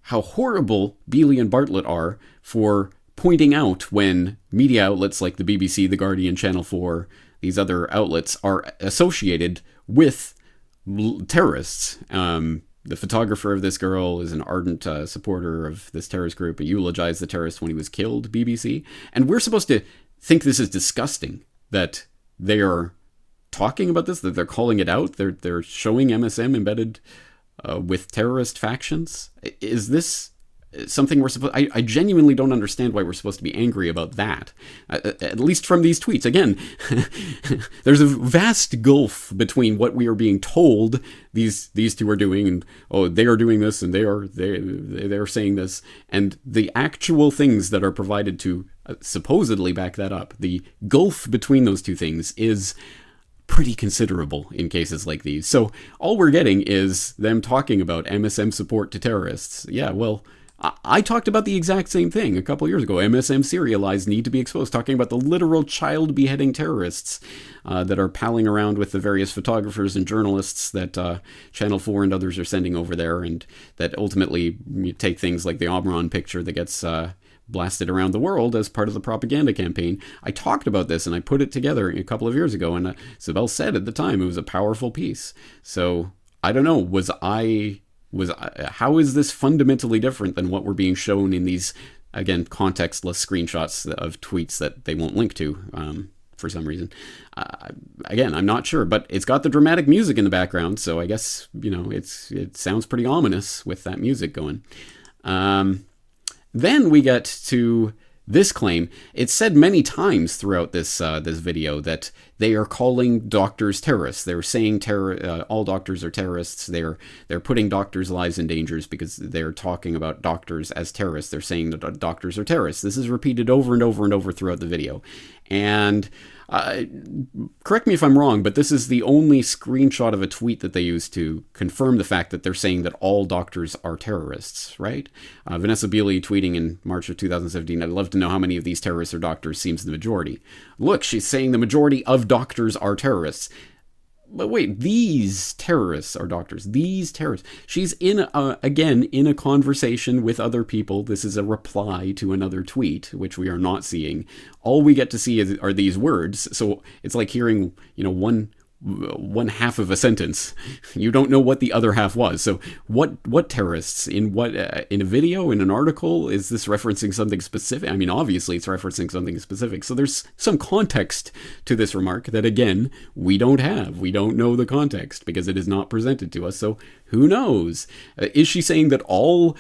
how horrible Bealey and Bartlett are for pointing out when media outlets like the BBC, The Guardian, Channel 4, these other outlets are associated with terrorists. The photographer of this girl is an ardent supporter of this terrorist group, and eulogized the terrorist when he was killed, BBC. And we're supposed to think this is disgusting, that they are talking about this, that they're calling it out, they're showing MSM embedded with terrorist factions. Is this something we're supposed... I genuinely don't understand why we're supposed to be angry about that. At least from these tweets. Again, there's a vast gulf between what we are being told these two are doing, and they are doing this, and they are saying this, and the actual things that are provided to supposedly back that up. The gulf between those two things is pretty considerable in cases like these. So all we're getting is them talking about MSM support to terrorists. Yeah, well, I talked about the exact same thing a couple years ago. MSM Syria lies need to be exposed, talking about the literal child beheading terrorists that are palling around with the various photographers and journalists that Channel 4 and others are sending over there, and that ultimately take things like the Omron picture that gets blasted around the world as part of the propaganda campaign. I talked about this and I put it together a couple of years ago, and Sibel said at the time it was a powerful piece. So I don't know, how is this fundamentally different than what we're being shown in these again, contextless screenshots of tweets that they won't link to for some reason. Again, I'm not sure, but it's got the dramatic music in the background, so I guess, it sounds pretty ominous with that music going. Then we get to this claim. It's said many times throughout this video that they are calling doctors terrorists. They're saying all doctors are terrorists. They're putting doctors' lives in danger because they're talking about doctors as terrorists. They're saying that doctors are terrorists. This is repeated over and over and over throughout the video. And correct me if I'm wrong, but this is the only screenshot of a tweet that they use to confirm the fact that they're saying that all doctors are terrorists, right? Vanessa Beeley tweeting in March of 2017, I'd love to know how many of these terrorists are doctors, seems the majority. Look, she's saying the majority of doctors are terrorists. But wait, these terrorists are doctors. These terrorists. She's again in a conversation with other people. This is a reply to another tweet, which we are not seeing. All we get to see are these words. So it's like hearing, one half of a sentence. You don't know what the other half was. So what terrorists in what in a video, in an article, is this referencing something specific? I mean, obviously it's referencing something specific. So there's some context to this remark that, again, we don't have. We don't know the context because it is not presented to us. So who knows? Is she saying that all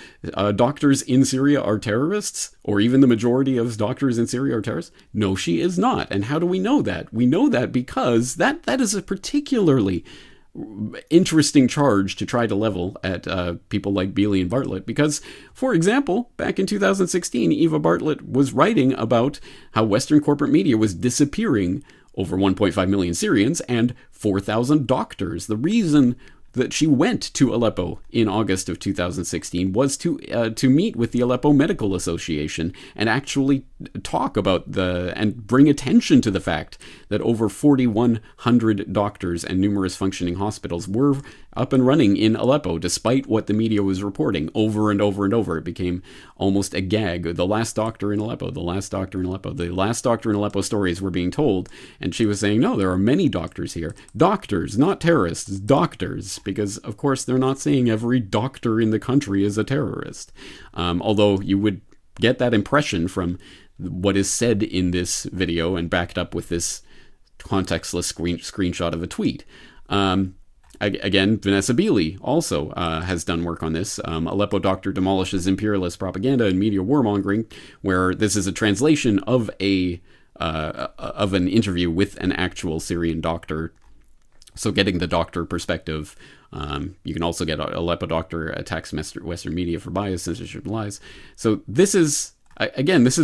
doctors in Syria are terrorists? Or even the majority of doctors in Syria are terrorists? No, she is not. And how do we know that? We know that because that is a particularly interesting charge to try to level at people like Beeley and Bartlett. Because, for example, back in 2016, Eva Bartlett was writing about how Western corporate media was disappearing over 1.5 million Syrians and 4,000 doctors. The reason that she went to Aleppo in August of 2016 was to meet with the Aleppo Medical Association and actually talk about and bring attention to the fact that over 4,100 doctors and numerous functioning hospitals were up and running in Aleppo, despite what the media was reporting over and over and over. It became almost a gag. The last doctor in Aleppo, the last doctor in Aleppo, the last doctor in Aleppo stories were being told. And she was saying, no, there are many doctors here. Doctors, not terrorists, doctors. Because, of course, they're not saying every doctor in the country is a terrorist. Although you would get that impression from what is said in this video and backed up with this contextless screenshot of a tweet. Again, Vanessa Beeley also has done work on this. Aleppo doctor demolishes imperialist propaganda and media warmongering, where this is a translation of an interview with an actual Syrian doctor. So getting the doctor perspective. You can also get Aleppo doctor attacks Western media for bias, censorship, and lies. So this is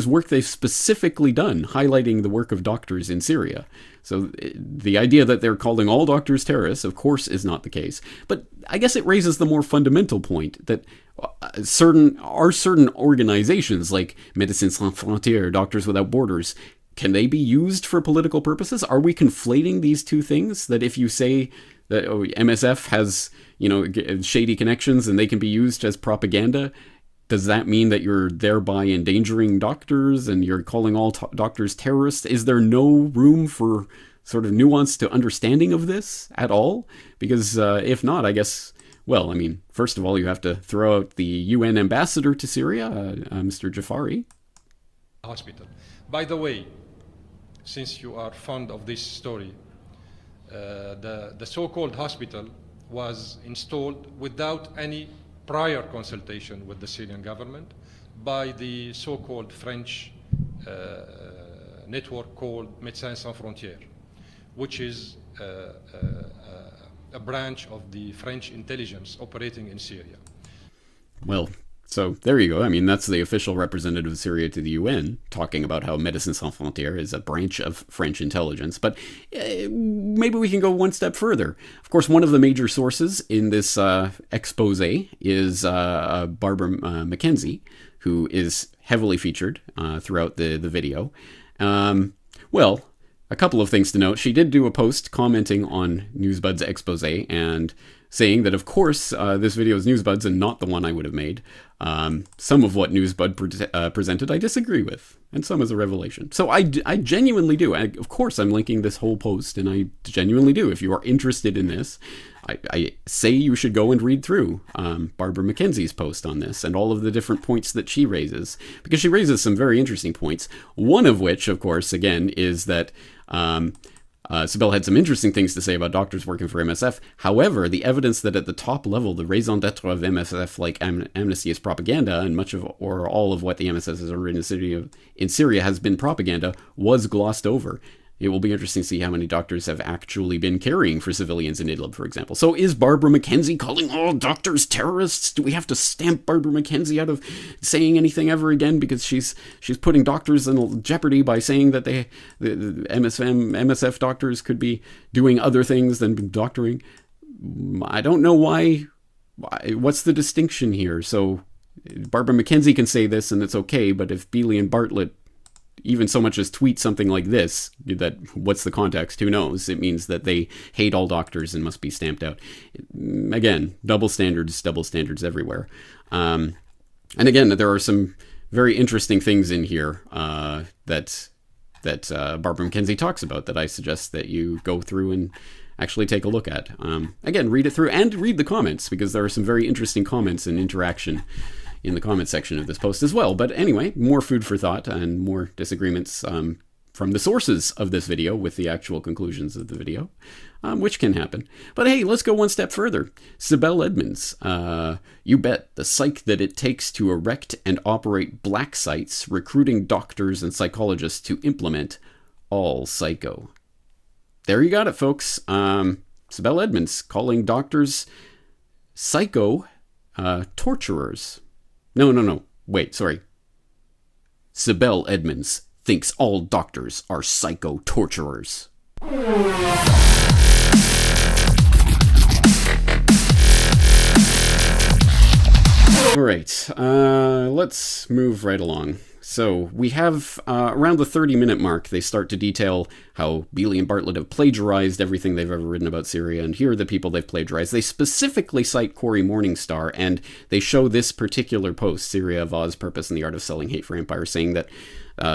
work they've specifically done, highlighting the work of doctors in Syria. So the idea that they're calling all doctors terrorists, of course, is not the case. But I guess it raises the more fundamental point that certain organizations like Médecins Sans Frontières, Doctors Without Borders, can they be used for political purposes? Are we conflating these two things? That if you say that MSF has, shady connections and they can be used as propaganda, does that mean that you're thereby endangering doctors and you're calling all doctors terrorists? Is there no room for sort of nuance to understanding of this at all? Because if not, I guess, first of all, you have to throw out the UN ambassador to Syria, Mr. Jafari. Hospital. By the way, since you are fond of this story, the so-called hospital was installed without any prior consultation with the Syrian government by the so-called French network called Médecins Sans Frontières, which is a branch of the French intelligence operating in Syria. Well, so there you go. I mean, that's the official representative of Syria to the UN talking about how Médecins Sans Frontières is a branch of French intelligence. But maybe we can go one step further. Of course, one of the major sources in this expose is Barbara McKenzie, who is heavily featured throughout the video. Well, a couple of things to note. She did do a post commenting on Newsbud's expose and saying that, of course, this video is Newsbud's and not the one I would have made. Some of what Newsbud presented I disagree with, and some is a revelation. So I genuinely do. Of course, I'm linking this whole post, and I genuinely do. If you are interested in this, I say you should go and read through Barbara Mackenzie's post on this and all of the different points that she raises, because she raises some very interesting points. One of which, of course, again, is that Sibel had some interesting things to say about doctors working for MSF. However, the evidence that at the top level, the raison d'etre of MSF, like amnesty, is propaganda, and much of or all of what the MSF has written in Syria has been propaganda, was glossed over. It will be interesting to see how many doctors have actually been caring for civilians in Idlib, for example. So is Barbara Mackenzie calling all doctors terrorists? Do we have to stamp Barbara Mackenzie out of saying anything ever again because she's putting doctors in jeopardy by saying that the MSF doctors could be doing other things than doctoring? I don't know why. What's the distinction here? So Barbara Mackenzie can say this and it's okay, but if Bealey and Bartlett even so much as tweet something like this, that what's the context? Who knows? It means that they hate all doctors and must be stamped out. Again, double standards everywhere. And again, there are some very interesting things in here that Barbara Mackenzie talks about that I suggest that you go through and actually take a look at. Again, read it through and read the comments, because there are some very interesting comments and interaction in the comment section of this post as well. But anyway, more food for thought and more disagreements from the sources of this video with the actual conclusions of the video, which can happen. But hey, let's go one step further. Sibel Edmonds, you bet the psych that it takes to erect and operate black sites, recruiting doctors and psychologists to implement all psycho. There you got it, folks. Sibel Edmonds calling doctors psycho torturers. No. Wait, sorry. Sibel Edmonds thinks all doctors are psycho torturers. All right, let's move right along. So we have around the 30-minute mark, they start to detail how Bealey and Bartlett have plagiarized everything they've ever written about Syria, and here are the people they've plagiarized. They specifically cite Cory Morningstar, and they show this particular post, Syria of Oz, Purpose and the Art of Selling Hate for Empire, saying that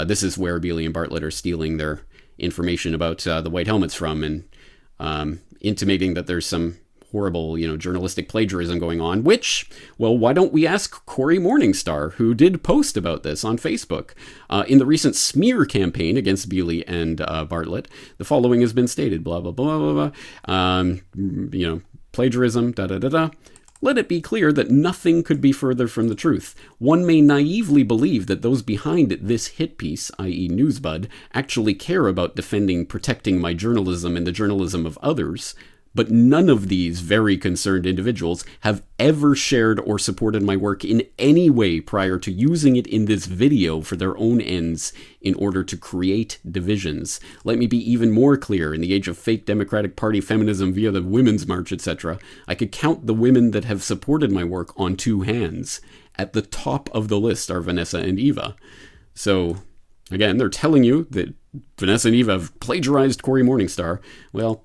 this is where Bealey and Bartlett are stealing their information about the White Helmets from, and intimating that there's some horrible, journalistic plagiarism going on, which, well, why don't we ask Cory Morningstar, who did post about this on Facebook. In the recent smear campaign against Bealey and Bartlett, the following has been stated, blah, blah, blah, blah, blah, plagiarism, da-da-da-da. Let it be clear that nothing could be further from the truth. One may naively believe that those behind this hit piece, i.e. Newsbud, actually care about protecting my journalism and the journalism of others, but none of these very concerned individuals have ever shared or supported my work in any way prior to using it in this video for their own ends in order to create divisions. Let me be even more clear. In the age of fake Democratic Party feminism via the Women's March, etc., I could count the women that have supported my work on two hands. At the top of the list are Vanessa and Eva. So, again, they're telling you that Vanessa and Eva have plagiarized Cory Morningstar. Well,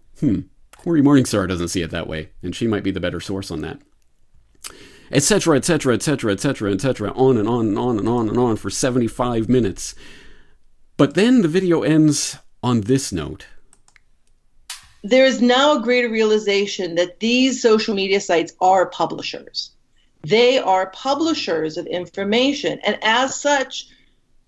Cory Morningstar doesn't see it that way, and she might be the better source on that. Etc., etc., etc., etc., etc., on and on and on and on and on for 75 minutes. But then the video ends on this note. There is now a greater realization that these social media sites are publishers. They are publishers of information, and as such,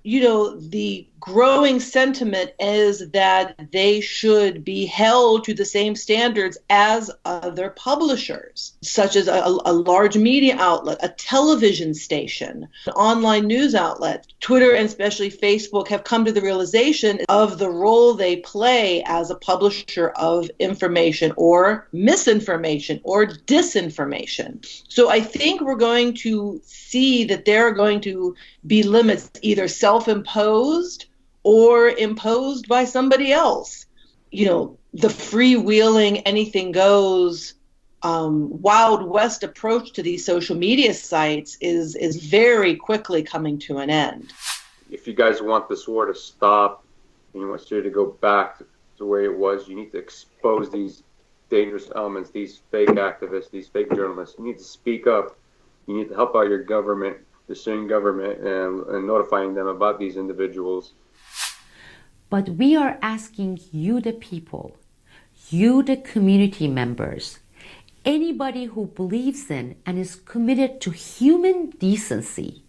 the growing sentiment is that they should be held to the same standards as other publishers, such as a large media outlet, a television station, an online news outlet. Twitter and especially Facebook have come to the realization of the role they play as a publisher of information or misinformation or disinformation. So I think we're going to see that there are going to be limits, either self-imposed or imposed by somebody else. The freewheeling, anything goes, Wild West approach to these social media sites is very quickly coming to an end. If you guys want this war to stop and you want Syria to go back to the way it was, you need to expose these dangerous elements, these fake activists, these fake journalists. You need to speak up. You need to help out your government, the Syrian government, and notifying them about these individuals. But we are asking you, the people, you, the community members, anybody who believes in and is committed to human decency,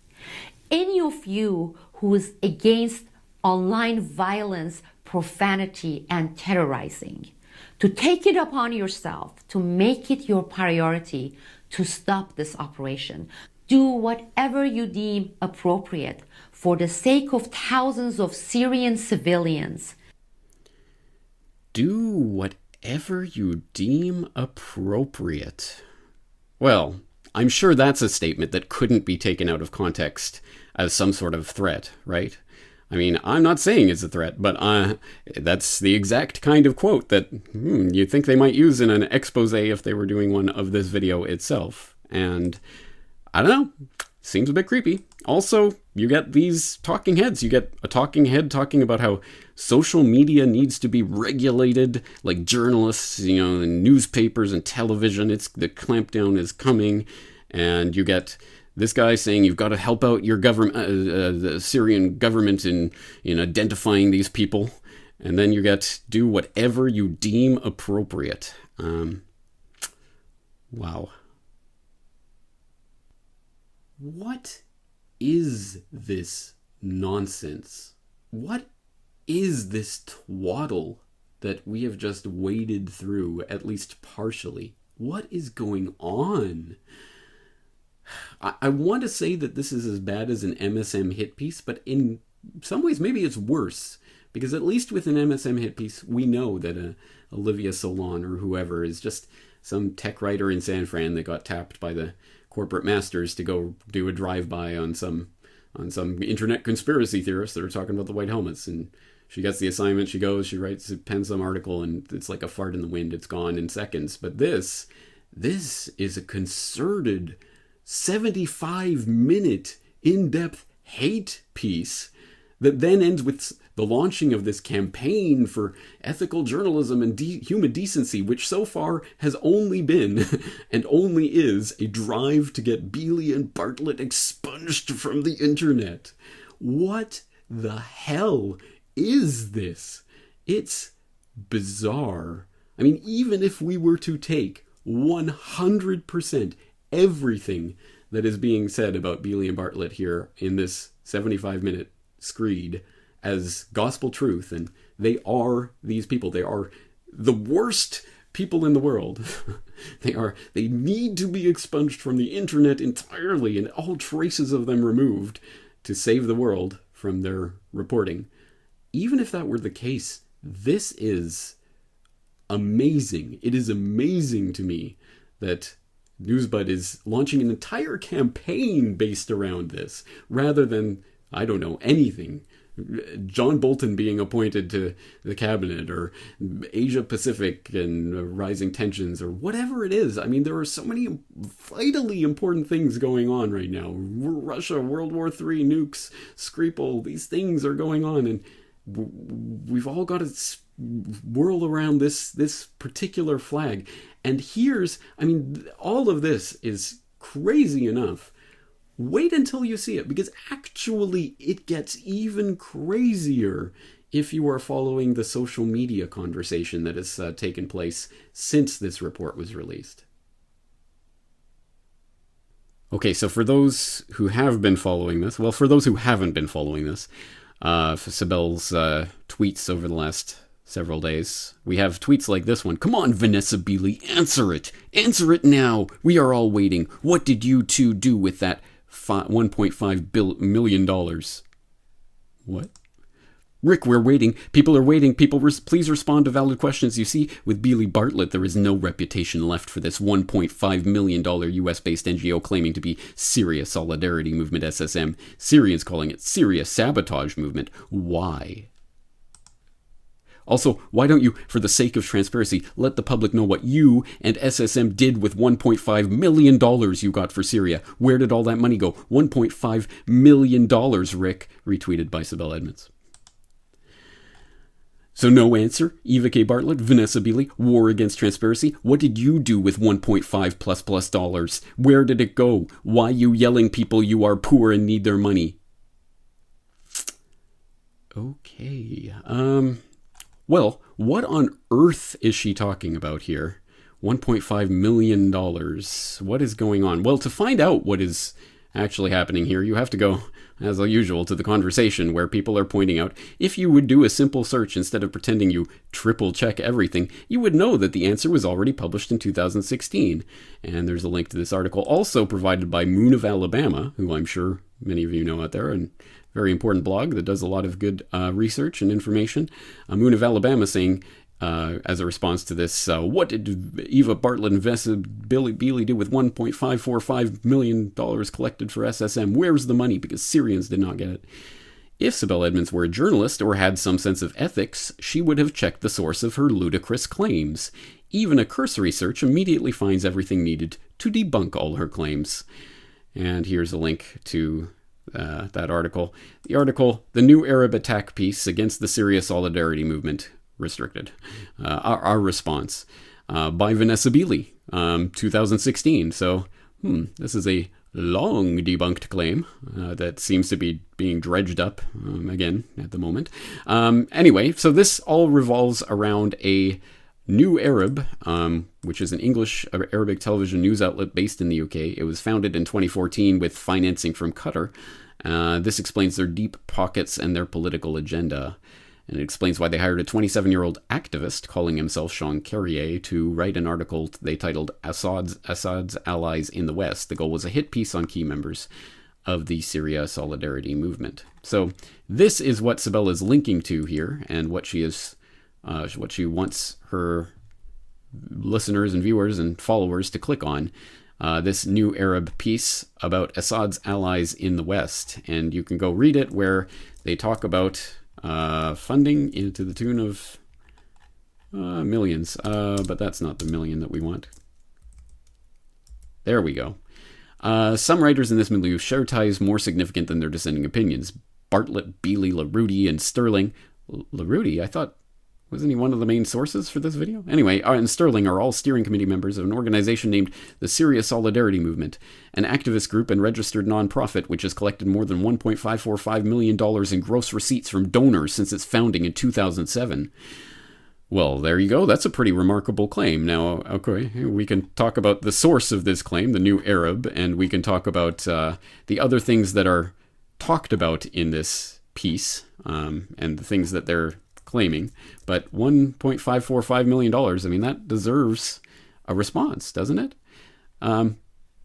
any of you who is against online violence, profanity, and terrorizing, to take it upon yourself, to make it your priority to stop this operation. Do whatever you deem appropriate for the sake of thousands of Syrian civilians. Do whatever you deem appropriate. Well, I'm sure that's a statement that couldn't be taken out of context as some sort of threat, right? I mean, I'm not saying it's a threat, but that's the exact kind of quote that you'd think they might use in an expose if they were doing one of this video itself. And I don't know, seems a bit creepy. Also, you get these talking heads. You get a talking head talking about how social media needs to be regulated, like journalists, and newspapers and television. The clampdown is coming. And you get this guy saying you've got to help out your government, the Syrian government in identifying these people. And then you get do whatever you deem appropriate. Wow. What is this nonsense? What is this twaddle that we have just waded through, at least partially? What is going on? I want to say that this is as bad as an MSM hit piece, but in some ways maybe it's worse. Because at least with an MSM hit piece, we know that Olivia Solon or whoever is just some tech writer in San Fran that got tapped by the corporate masters to go do a drive-by on some internet conspiracy theorists that are talking about the white helmets. And she gets the assignment, she goes, she pens some article, and it's like a fart in the wind. It's gone in seconds. But this is a concerted 75-minute in-depth hate piece that then ends with the launching of this campaign for ethical journalism and human decency, which so far has only been and only is a drive to get Bealey and Bartlett expunged from the internet. What the hell is this? It's bizarre. I mean, even if we were to take 100% everything that is being said about Bealey and Bartlett here in this 75-minute screed as gospel truth, and they are these people. They are the worst people in the world. They need to be expunged from the internet entirely and all traces of them removed to save the world from their reporting. Even if that were the case, this is amazing. It is amazing to me that Newsbud is launching an entire campaign based around this, rather than, I don't know, anything. John Bolton being appointed to the cabinet, or Asia Pacific and rising tensions, or whatever it is. I mean, there are so many vitally important things going on right now. Russia, World War III, nukes, Skripal, these things are going on, and we've all got to whirl around this particular flag. And all of this is crazy enough. Wait until you see it, because actually it gets even crazier if you are following the social media conversation that has taken place since this report was released. Okay, so for those who have been following this, well, for those who haven't been following this, for Sibel's tweets over the last several days, we have tweets like this one. Come on, Vanessa Bealey, answer it. Answer it now. We are all waiting. What did you two do with that $1.5 million? What? Rick, we're waiting. People are waiting. Please respond to valid questions. You see, with Bealey Bartlett, there is no reputation left for this $1.5 million US-based NGO claiming to be Syria Solidarity Movement, SSM. Syrians calling it Syria Sabotage Movement. Why? Also, why don't you, for the sake of transparency, let the public know what you and SSM did with $1.5 million you got for Syria? Where did all that money go? $1.5 million, Rick, retweeted by Sibel Edmonds. So no answer? Eva K. Bartlett, Vanessa Beeley, War Against Transparency. What did you do with $1.5 plus dollars? Where did it go? Why you yelling people you are poor and need their money? Okay. Well, what on earth is she talking about here? $1.5 million. What is going on? Well, to find out what is actually happening here, you have to go, as usual, to the conversation where people are pointing out if you would do a simple search instead of pretending you triple check everything, you would know that the answer was already published in 2016. And there's a link to this article also provided by Moon of Alabama, who I'm sure many of you know out there, and very important blog that does a lot of good research and information. Moon of Alabama saying, as a response to this, what did Eva Bartlett and Vanessa Beeley do with $1.545 million collected for SSM? Where's the money? Because Syrians did not get it. If Sibel Edmonds were a journalist or had some sense of ethics, she would have checked the source of her ludicrous claims. Even a cursory search immediately finds everything needed to debunk all her claims. And here's a link to that article. The article, The New Arab Attack Piece Against the Syria Solidarity Movement, restricted. Our response by Vanessa Beeley, 2016. So this is a long debunked claim that seems to be being dredged up again at the moment. Anyway, so this all revolves around a New Arab, which is an English Arabic television news outlet based in the UK. It was founded in 2014 with financing from Qatar. This explains their deep pockets and their political agenda. And it explains why they hired a 27-year-old activist calling himself Sean Carrier to write an article they titled Assad's Allies in the West. The goal was a hit piece on key members of the Syria Solidarity Movement. So this is what Sibel is linking to here, and what she is, what she wants her listeners and viewers and followers to click on. This New Arab piece about Assad's allies in the West. And you can go read it, where they talk about funding to the tune of millions, but that's not the million that we want. There we go. Some writers in this milieu share ties more significant than their dissenting opinions. Bartlett, Beeley, LaRudy, and Sterling. LaRudy, I thought, wasn't he one of the main sources for this video? Anyway, and Sterling are all steering committee members of an organization named the Syria Solidarity Movement, an activist group and registered nonprofit which has collected more than $1.545 million in gross receipts from donors since its founding in 2007. Well, there you go. That's a pretty remarkable claim. Now, okay, we can talk about the source of this claim, the New Arab, and we can talk about the other things that are talked about in this piece, and the things that they're claiming. But $1.545 million, I mean, that deserves a response, doesn't it?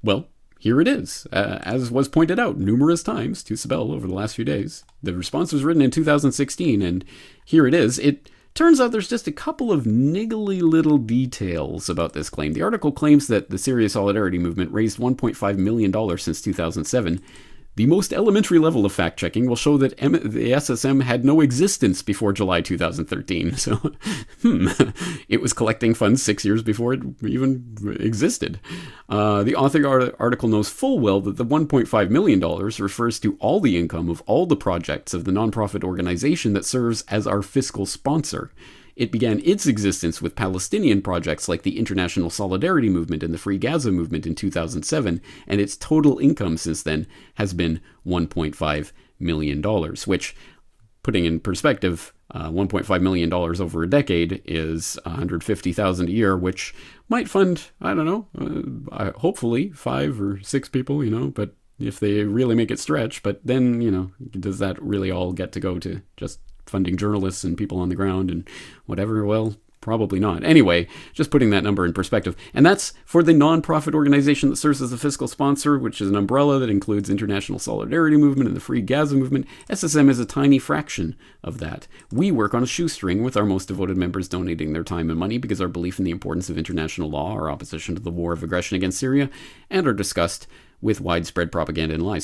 Well, here it is. As was pointed out numerous times to Sibel over the last few days, the response was written in 2016, and here it is. It turns out there's just a couple of niggly little details about this claim. The article claims that the Syria Solidarity Movement raised $1.5 million since 2007. The most elementary level of fact-checking will show that the SSM had no existence before July 2013. So, it was collecting funds 6 years before it even existed. The author article knows full well that the $1.5 million refers to all the income of all the projects of the nonprofit organization that serves as our fiscal sponsor. It began its existence with Palestinian projects like the International Solidarity Movement and the Free Gaza Movement in 2007, and its total income since then has been $1.5 million, which, putting in perspective, $1.5 million over a decade is $150,000 a year, which might fund, I don't know, hopefully 5 or 6 people, but if they really make it stretch. But then, does that really all get to go to just funding journalists and people on the ground and whatever? Well, probably not. Anyway, just putting that number in perspective. And that's for the nonprofit organization that serves as a fiscal sponsor, which is an umbrella that includes International Solidarity Movement and the Free Gaza Movement. SSM is a tiny fraction of that. We work on a shoestring, with our most devoted members donating their time and money because our belief in the importance of international law, our opposition to the war of aggression against Syria, and our disgust with widespread propaganda and lies.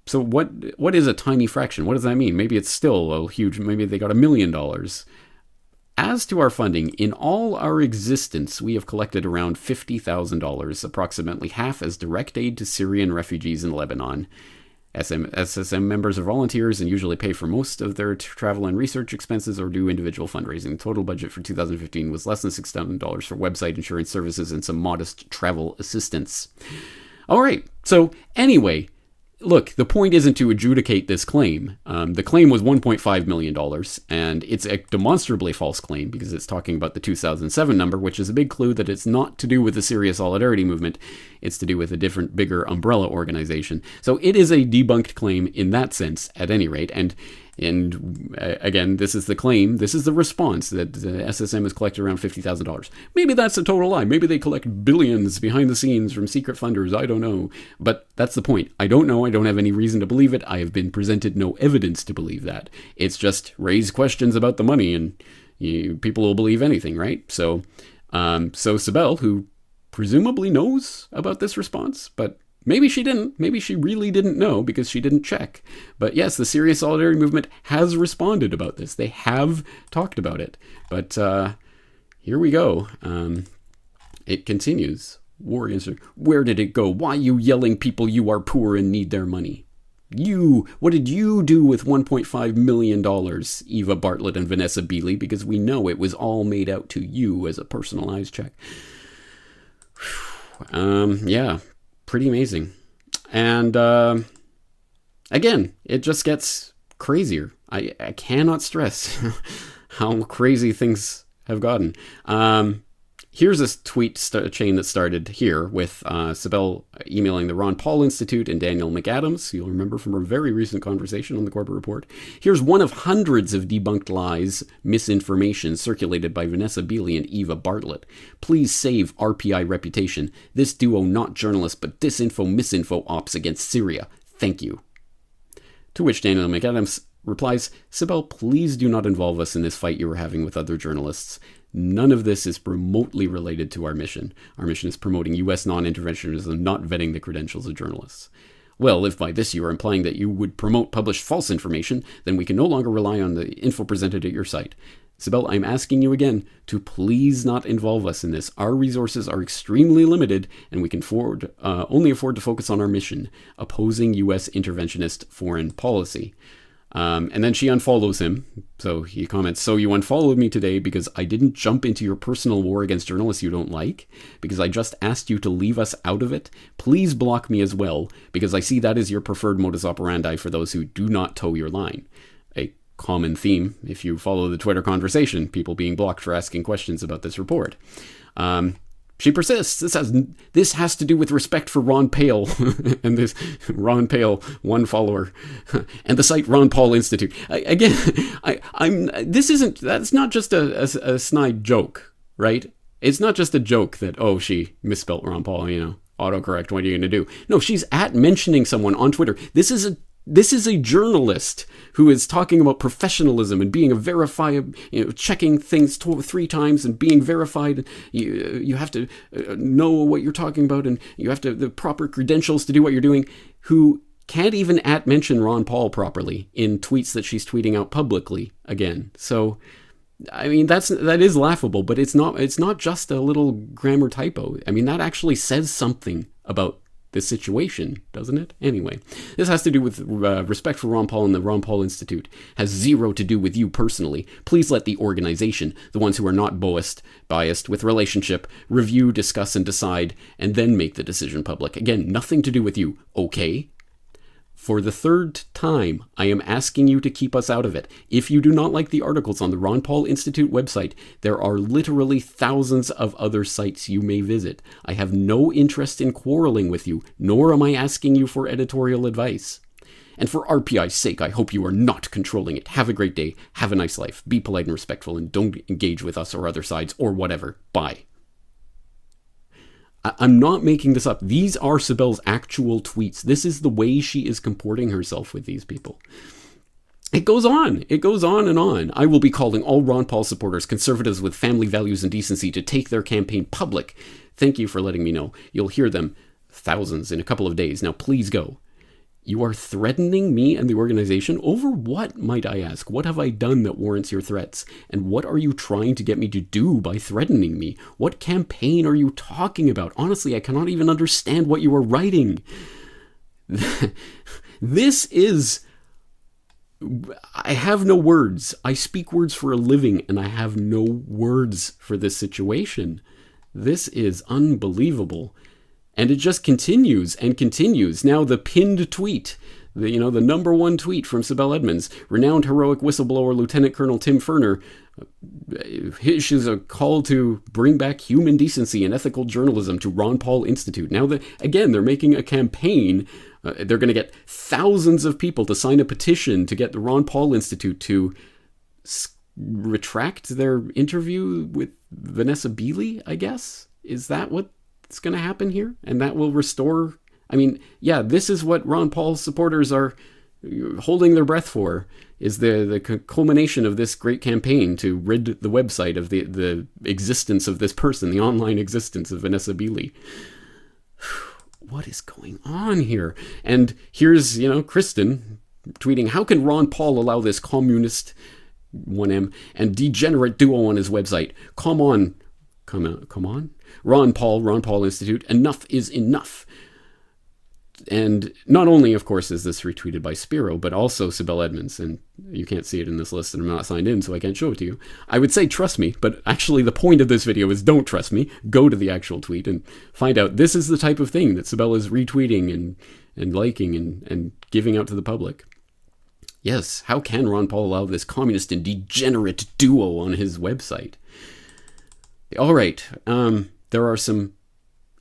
So what is a tiny fraction? What does that mean? Maybe it's still a huge, maybe they got $1 million. As to our funding, in all our existence, we have collected around $50,000, approximately half as direct aid to Syrian refugees in Lebanon. SSM members are volunteers and usually pay for most of their travel and research expenses or do individual fundraising. The total budget for 2015 was less than $6,000 for website insurance services and some modest travel assistance. All right. So anyway, look, the point isn't to adjudicate this claim. The claim was $1.5 million, and it's a demonstrably false claim because it's talking about the 2007 number, which is a big clue that it's not to do with the Syria Solidarity Movement. It's to do with a different, bigger umbrella organization. So it is a debunked claim in that sense, at any rate. And again, this is the claim, this is the response that the SSM has collected around $50,000. Maybe that's a total lie. Maybe they collect billions behind the scenes from secret funders. I don't know. But that's the point. I don't know. I don't have any reason to believe it. I have been presented no evidence to believe that. It's just raise questions about the money and people will believe anything, right? So Sibel, who presumably knows about this response, but maybe she didn't. Maybe she really didn't know because she didn't check. But yes, the Syria Solidarity Movement has responded about this. They have talked about it. But here we go. It continues. War against... Where did it go? Why you yelling people you are poor and need their money? What did you do with $1.5 million, Eva Bartlett and Vanessa Beeley? Because we know it was all made out to you as a personalized check. Yeah. Pretty amazing. And again, it just gets crazier. I cannot stress how crazy things have gotten. Here's a tweet chain that started here with Sibel emailing the Ron Paul Institute and Daniel McAdams. You'll remember from a very recent conversation on the Corbett Report. Here's one of hundreds of debunked lies, misinformation circulated by Vanessa Beeley and Eva Bartlett. Please save RPI reputation. This duo not journalists but disinfo misinfo ops against Syria. Thank you. To which Daniel McAdams replies, Sibel, please do not involve us in this fight you are having with other journalists. None of this is remotely related to our mission. Our mission is promoting U.S. non-interventionism, not vetting the credentials of journalists. Well, if by this you are implying that you would promote published false information, then we can no longer rely on the info presented at your site. Sibel, I'm asking you again to please not involve us in this. Our resources are extremely limited, and we can only afford to focus on our mission, opposing U.S. interventionist foreign policy. And then she unfollows him. So he comments, so you unfollowed me today because I didn't jump into your personal war against journalists you don't like, because I just asked you to leave us out of it. Please block me as well, because I see that is your preferred modus operandi for those who do not toe your line. A common theme if you follow the Twitter conversation, people being blocked for asking questions about this report. She persists. This has to do with respect for Ron Paul and this Ron Paul, one follower, and the site Ron Paul Institute. That's not just a snide joke, right? It's not just a joke that, she misspelled Ron Paul, autocorrect, what are you going to do? No, she's mentioning someone on Twitter. This is a journalist who is talking about professionalism and being a verified, checking things 3 times and being verified. You have to know what you're talking about and you have to the proper credentials to do what you're doing, who can't even mention Ron Paul properly in tweets that she's tweeting out publicly again. So, I mean, that is laughable, but it's not just a little grammar typo. I mean, that actually says something about this situation, doesn't it? Anyway, this has to do with respect for Ron Paul and the Ron Paul Institute. Has zero to do with you personally. Please let the organization, the ones who are not biased with relationship, review, discuss, and decide, and then make the decision public. Again, nothing to do with you, okay? For the 3rd time, I am asking you to keep us out of it. If you do not like the articles on the Ron Paul Institute website, there are literally thousands of other sites you may visit. I have no interest in quarreling with you, nor am I asking you for editorial advice. And for RPI's sake, I hope you are not controlling it. Have a great day. Have a nice life. Be polite and respectful, and don't engage with us or other sides or whatever. Bye. I'm not making this up. These are Sibel's actual tweets. This is the way she is comporting herself with these people. It goes on. It goes on and on. I will be calling all Ron Paul supporters, conservatives with family values and decency, to take their campaign public. Thank you for letting me know. You'll hear them, thousands, in a couple of days. Now please go. You are threatening me and the organization? Over what, might I ask? What have I done that warrants your threats? And what are you trying to get me to do by threatening me? What campaign are you talking about? Honestly, I cannot even understand what you are writing. This is... I have no words. I speak words for a living, and I have no words for this situation. This is unbelievable. And it just continues and continues. Now the pinned tweet, the number one tweet from Sibel Edmonds, renowned heroic whistleblower Lieutenant Colonel Tim Ferner issues a call to bring back human decency and ethical journalism to Ron Paul Institute. Now, again, they're making a campaign. They're going to get thousands of people to sign a petition to get the Ron Paul Institute to retract their interview with Vanessa Beeley, I guess. Is that what's going to happen here? And that will restore... I mean, yeah, this is what Ron Paul's supporters are holding their breath for, is the culmination of this great campaign to rid the website of the existence of this person, the online existence of Vanessa Beeley. What is going on here? And here's, Kristen tweeting, how can Ron Paul allow this communist 1M and degenerate duo on his website? Come on. Ron Paul Institute, enough is enough. And not only, of course, is this retweeted by Spiro, but also Sibel Edmonds. And you can't see it in this list, and I'm not signed in, so I can't show it to you. I would say trust me, but actually the point of this video is don't trust me. Go to the actual tweet and find out this is the type of thing that Sibel is retweeting and liking and giving out to the public. Yes, how can Ron Paul allow this communist and degenerate duo on his website? All right, there are some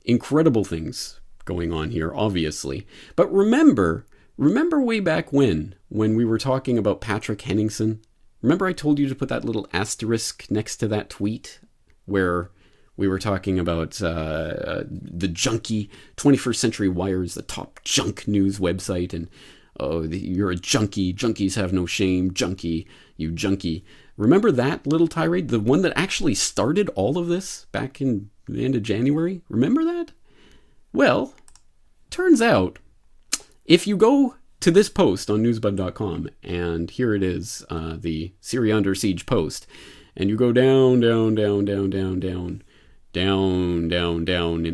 incredible things going on here, obviously. But remember way back when we were talking about Patrick Henningsen? Remember I told you to put that little asterisk next to that tweet where we were talking about the junkie, 21st Century Wire is the top junk news website, and you're a junkie, junkies have no shame, junkie, you junkie. Remember that little tirade? The one that actually started all of this back in the end of January? Remember that? Well, turns out, if you go to this post on newsbud.com, and here it is, the Syria Under Siege post, and you go down in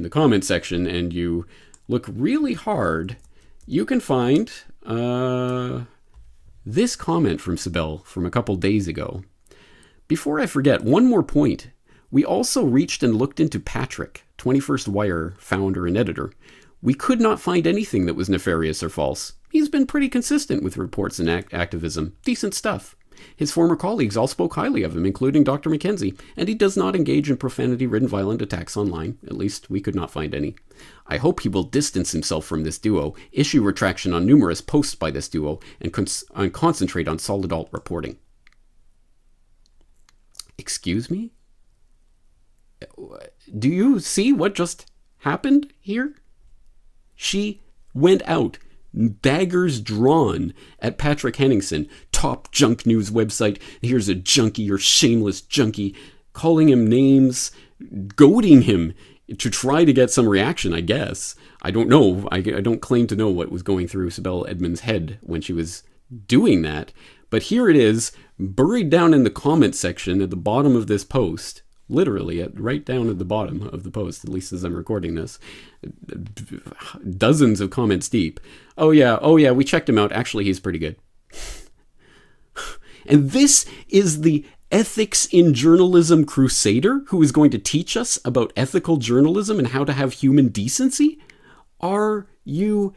the comment section, and you look really hard, you can find this comment from Sibel from a couple days ago. Before I forget, one more point. We also reached and looked into Patrick, 21st Wire founder and editor. We could not find anything that was nefarious or false. He's been pretty consistent with reports and activism. Decent stuff. His former colleagues all spoke highly of him, including Dr. McKenzie, and he does not engage in profanity-ridden violent attacks online. At least, we could not find any. I hope he will distance himself from this duo, issue retraction on numerous posts by this duo, and concentrate on solid alt reporting. Excuse me? Do you see what just happened here? She went out, daggers drawn, at Patrick Henningsen, top junk news website. Here's a junkie, you're shameless junkie, calling him names, goading him to try to get some reaction, I guess. I don't know. I don't claim to know what was going through Sibel Edmonds' head when she was doing that. But here it is, buried down in the comment section at the bottom of this post. Literally, right down at the bottom of the post, at least as I'm recording this. Dozens of comments deep. Oh yeah, we checked him out. Actually, he's pretty good. And this is the ethics in journalism crusader who is going to teach us about ethical journalism and how to have human decency? Are you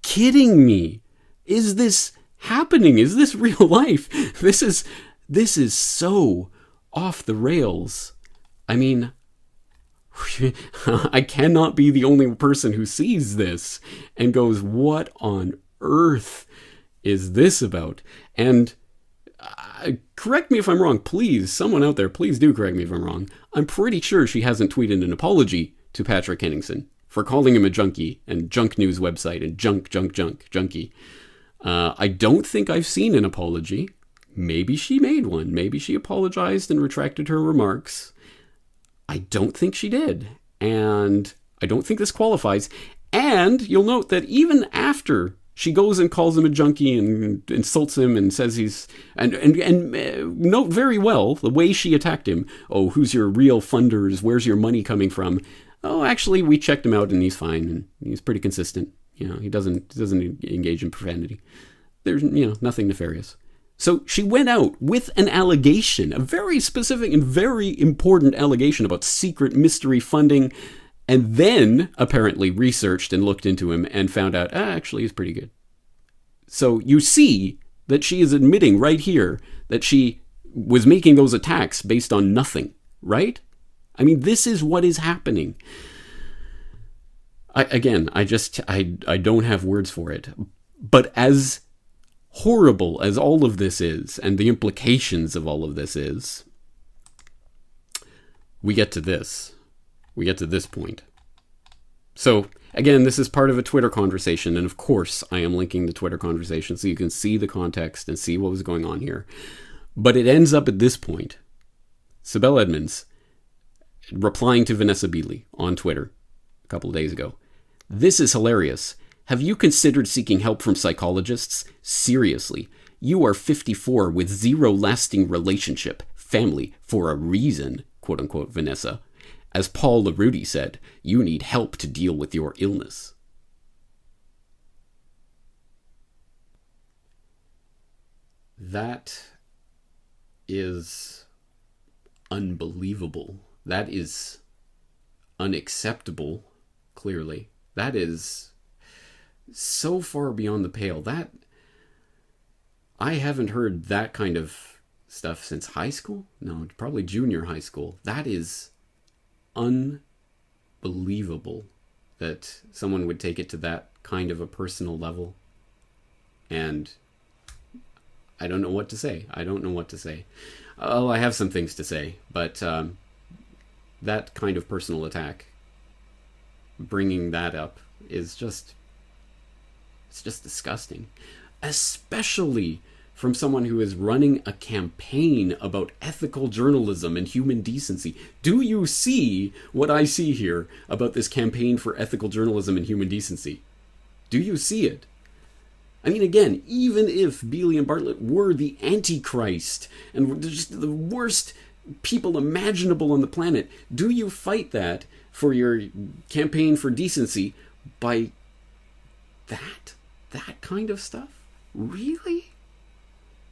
kidding me? Is this happening? Is this real life? This is so off the rails. I mean, I cannot be the only person who sees this and goes, what on earth is this about? And correct me if I'm wrong, please. Someone out there, please do correct me if I'm wrong. I'm pretty sure she hasn't tweeted an apology to Patrick Henningsen for calling him a junkie and junk news website and junkie. I don't think I've seen an apology. Maybe she made one. Maybe she apologized and retracted her remarks. I don't think she did. And I don't think this qualifies. And you'll note that even after she goes and calls him a junkie and insults him and says he's... And note very well the way she attacked him. Oh, who's your real funders? Where's your money coming from? Oh, actually, we checked him out and he's fine. And he's pretty consistent. He doesn't engage in profanity. There's, nothing nefarious. So she went out with an allegation, a very specific and very important allegation about secret mystery funding, and then apparently researched and looked into him and found out, actually, he's pretty good. So you see that she is admitting right here that she was making those attacks based on nothing, right? I mean, this is what is happening. I don't have words for it. But as horrible as all of this is, and the implications of all of this is, we get to this. We get to this point. So, again, this is part of a Twitter conversation, and of course I am linking the Twitter conversation so you can see the context and see what was going on here. But it ends up at this point. Sibel Edmonds replying to Vanessa Beeley on Twitter a couple of days ago. This is hilarious. Have you considered seeking help from psychologists? Seriously, you are 54 with zero lasting relationship, family, for a reason, quote unquote, Vanessa. As Paul LaRudy said, you need help to deal with your illness. That is unbelievable. That is unacceptable, clearly. That is so far beyond the pale. That I haven't heard that kind of stuff since high school. No, probably junior high school. That is unbelievable that someone would take it to that kind of a personal level. And I don't know what to say. Oh, I have some things to say, but that kind of personal attack, bringing that up, is just, it's just disgusting. Especially from someone who is running a campaign about ethical journalism and human decency. Do you see what I see here about this campaign for ethical journalism and human decency? Do you see it? I mean, again, even if Beeley and Bartlett were the Antichrist and were just the worst people imaginable on the planet, do you fight that for your campaign for decency by that kind of stuff? Really?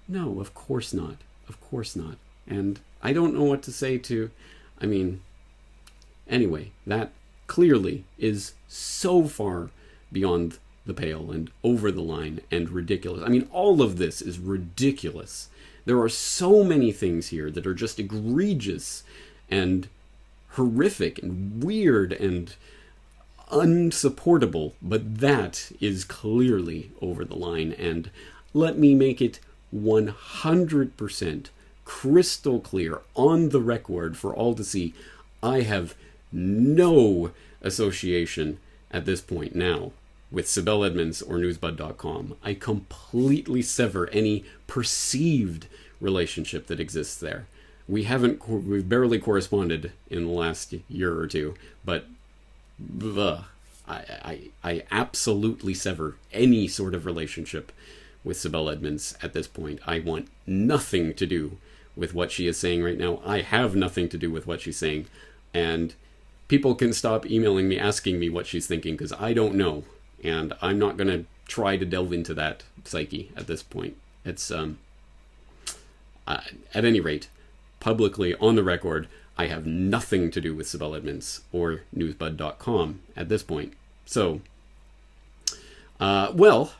No, of course not. Of course not. And I don't know what to say to, anyway, that clearly is so far beyond the pale and over the line and ridiculous. I mean, all of this is ridiculous. There are so many things here that are just egregious and horrific and weird and unsupportable, but that is clearly over the line. And let me make it 100% crystal clear on the record for all to see. I have no association at this point now with Sibel Edmonds or Newsbud.com. I completely sever any perceived relationship that exists there. We've barely corresponded in the last year or two, but I absolutely sever any sort of relationship with Sibel Edmonds at this point. I want nothing to do with what she is saying right now. I have nothing to do with what she's saying, and people can stop emailing me asking me what she's thinking, because I don't know, and I'm not going to try to delve into that psyche at this point. It's at any rate, publicly on the record, I have nothing to do with Sibel Edmonds or Newsbud.com at this point. So, the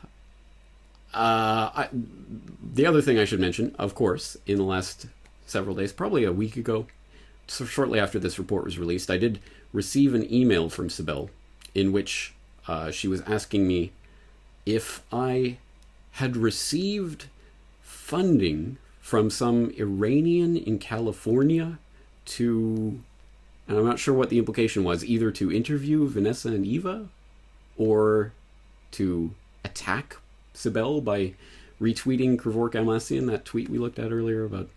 other thing I should mention, of course, in the last several days, probably a week ago, so shortly after this report was released, I did receive an email from Sibel in which she was asking me if I had received funding from some Iranian in California to, and I'm not sure what the implication was, either to interview Vanessa and Eva or to attack Sibel by retweeting Kevork Almassian, that tweet we looked at earlier about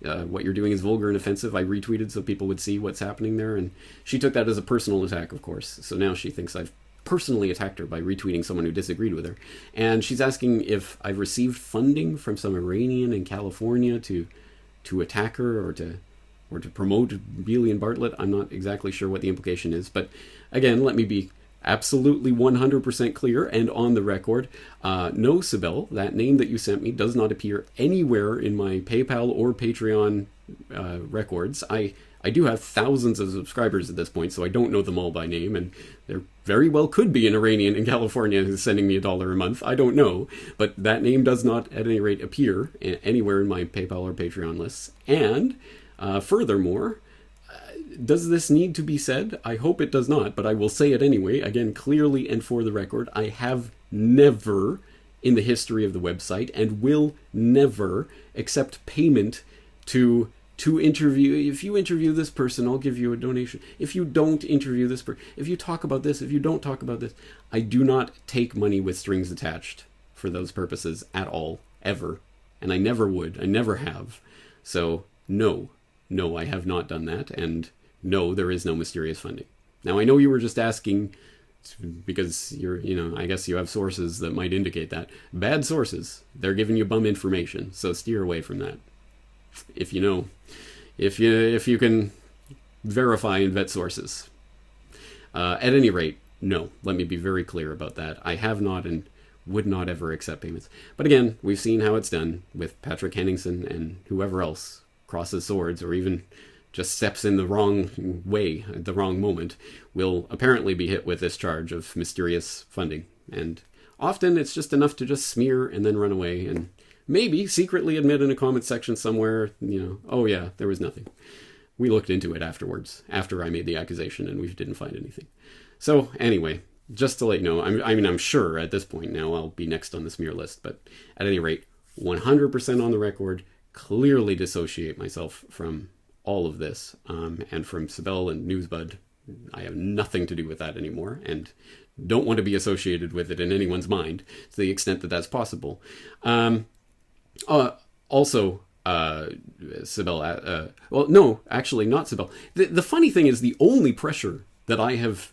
what you're doing is vulgar and offensive. I retweeted so people would see what's happening there, and she took that as a personal attack, of course. So now she thinks I've personally attacked her by retweeting someone who disagreed with her. And she's asking if I've received funding from some Iranian in California to attack her or to promote Beeley and Bartlett. I'm not exactly sure what the implication is, but again, let me be absolutely 100% clear and on the record. No, Sibel, that name that you sent me does not appear anywhere in my PayPal or Patreon records. I do have thousands of subscribers at this point, so I don't know them all by name, and there very well could be an Iranian in California who's sending me $1 a month. I don't know, but that name does not, at any rate, appear anywhere in my PayPal or Patreon lists. And furthermore, does this need to be said? I hope it does not, but I will say it anyway, again, clearly and for the record. I have never, in the history of the website, and will never accept payment to interview. If you interview this person, I'll give you a donation. If you don't interview this person, if you talk about this, if you don't talk about this, I do not take money with strings attached for those purposes at all, ever. And I never would. I never have. So, no, I have not done that. And no, there is no mysterious funding. Now, I know you were just asking because I guess you have sources that might indicate that. Bad sources. They're giving you bum information. So steer away from that. If you can verify and vet sources. At any rate, no. Let me be very clear about that. I have not and would not ever accept payments. But again, we've seen how it's done with Patrick Henningsen and whoever else crosses swords or even just steps in the wrong way at the wrong moment will apparently be hit with this charge of mysterious funding. And often it's just enough to just smear and then run away and maybe secretly admit in a comment section somewhere, oh yeah, there was nothing. We looked into it afterwards, after I made the accusation, and we didn't find anything. So anyway, just to let you know, I'm sure at this point now I'll be next on the smear list, but at any rate, 100% on the record, clearly dissociate myself from all of this, and from Sibel and Newsbud. I have nothing to do with that anymore, and don't want to be associated with it in anyone's mind to the extent that that's possible. Also, Sibel, well, no, actually not Sibel. The funny thing is the only pressure that I have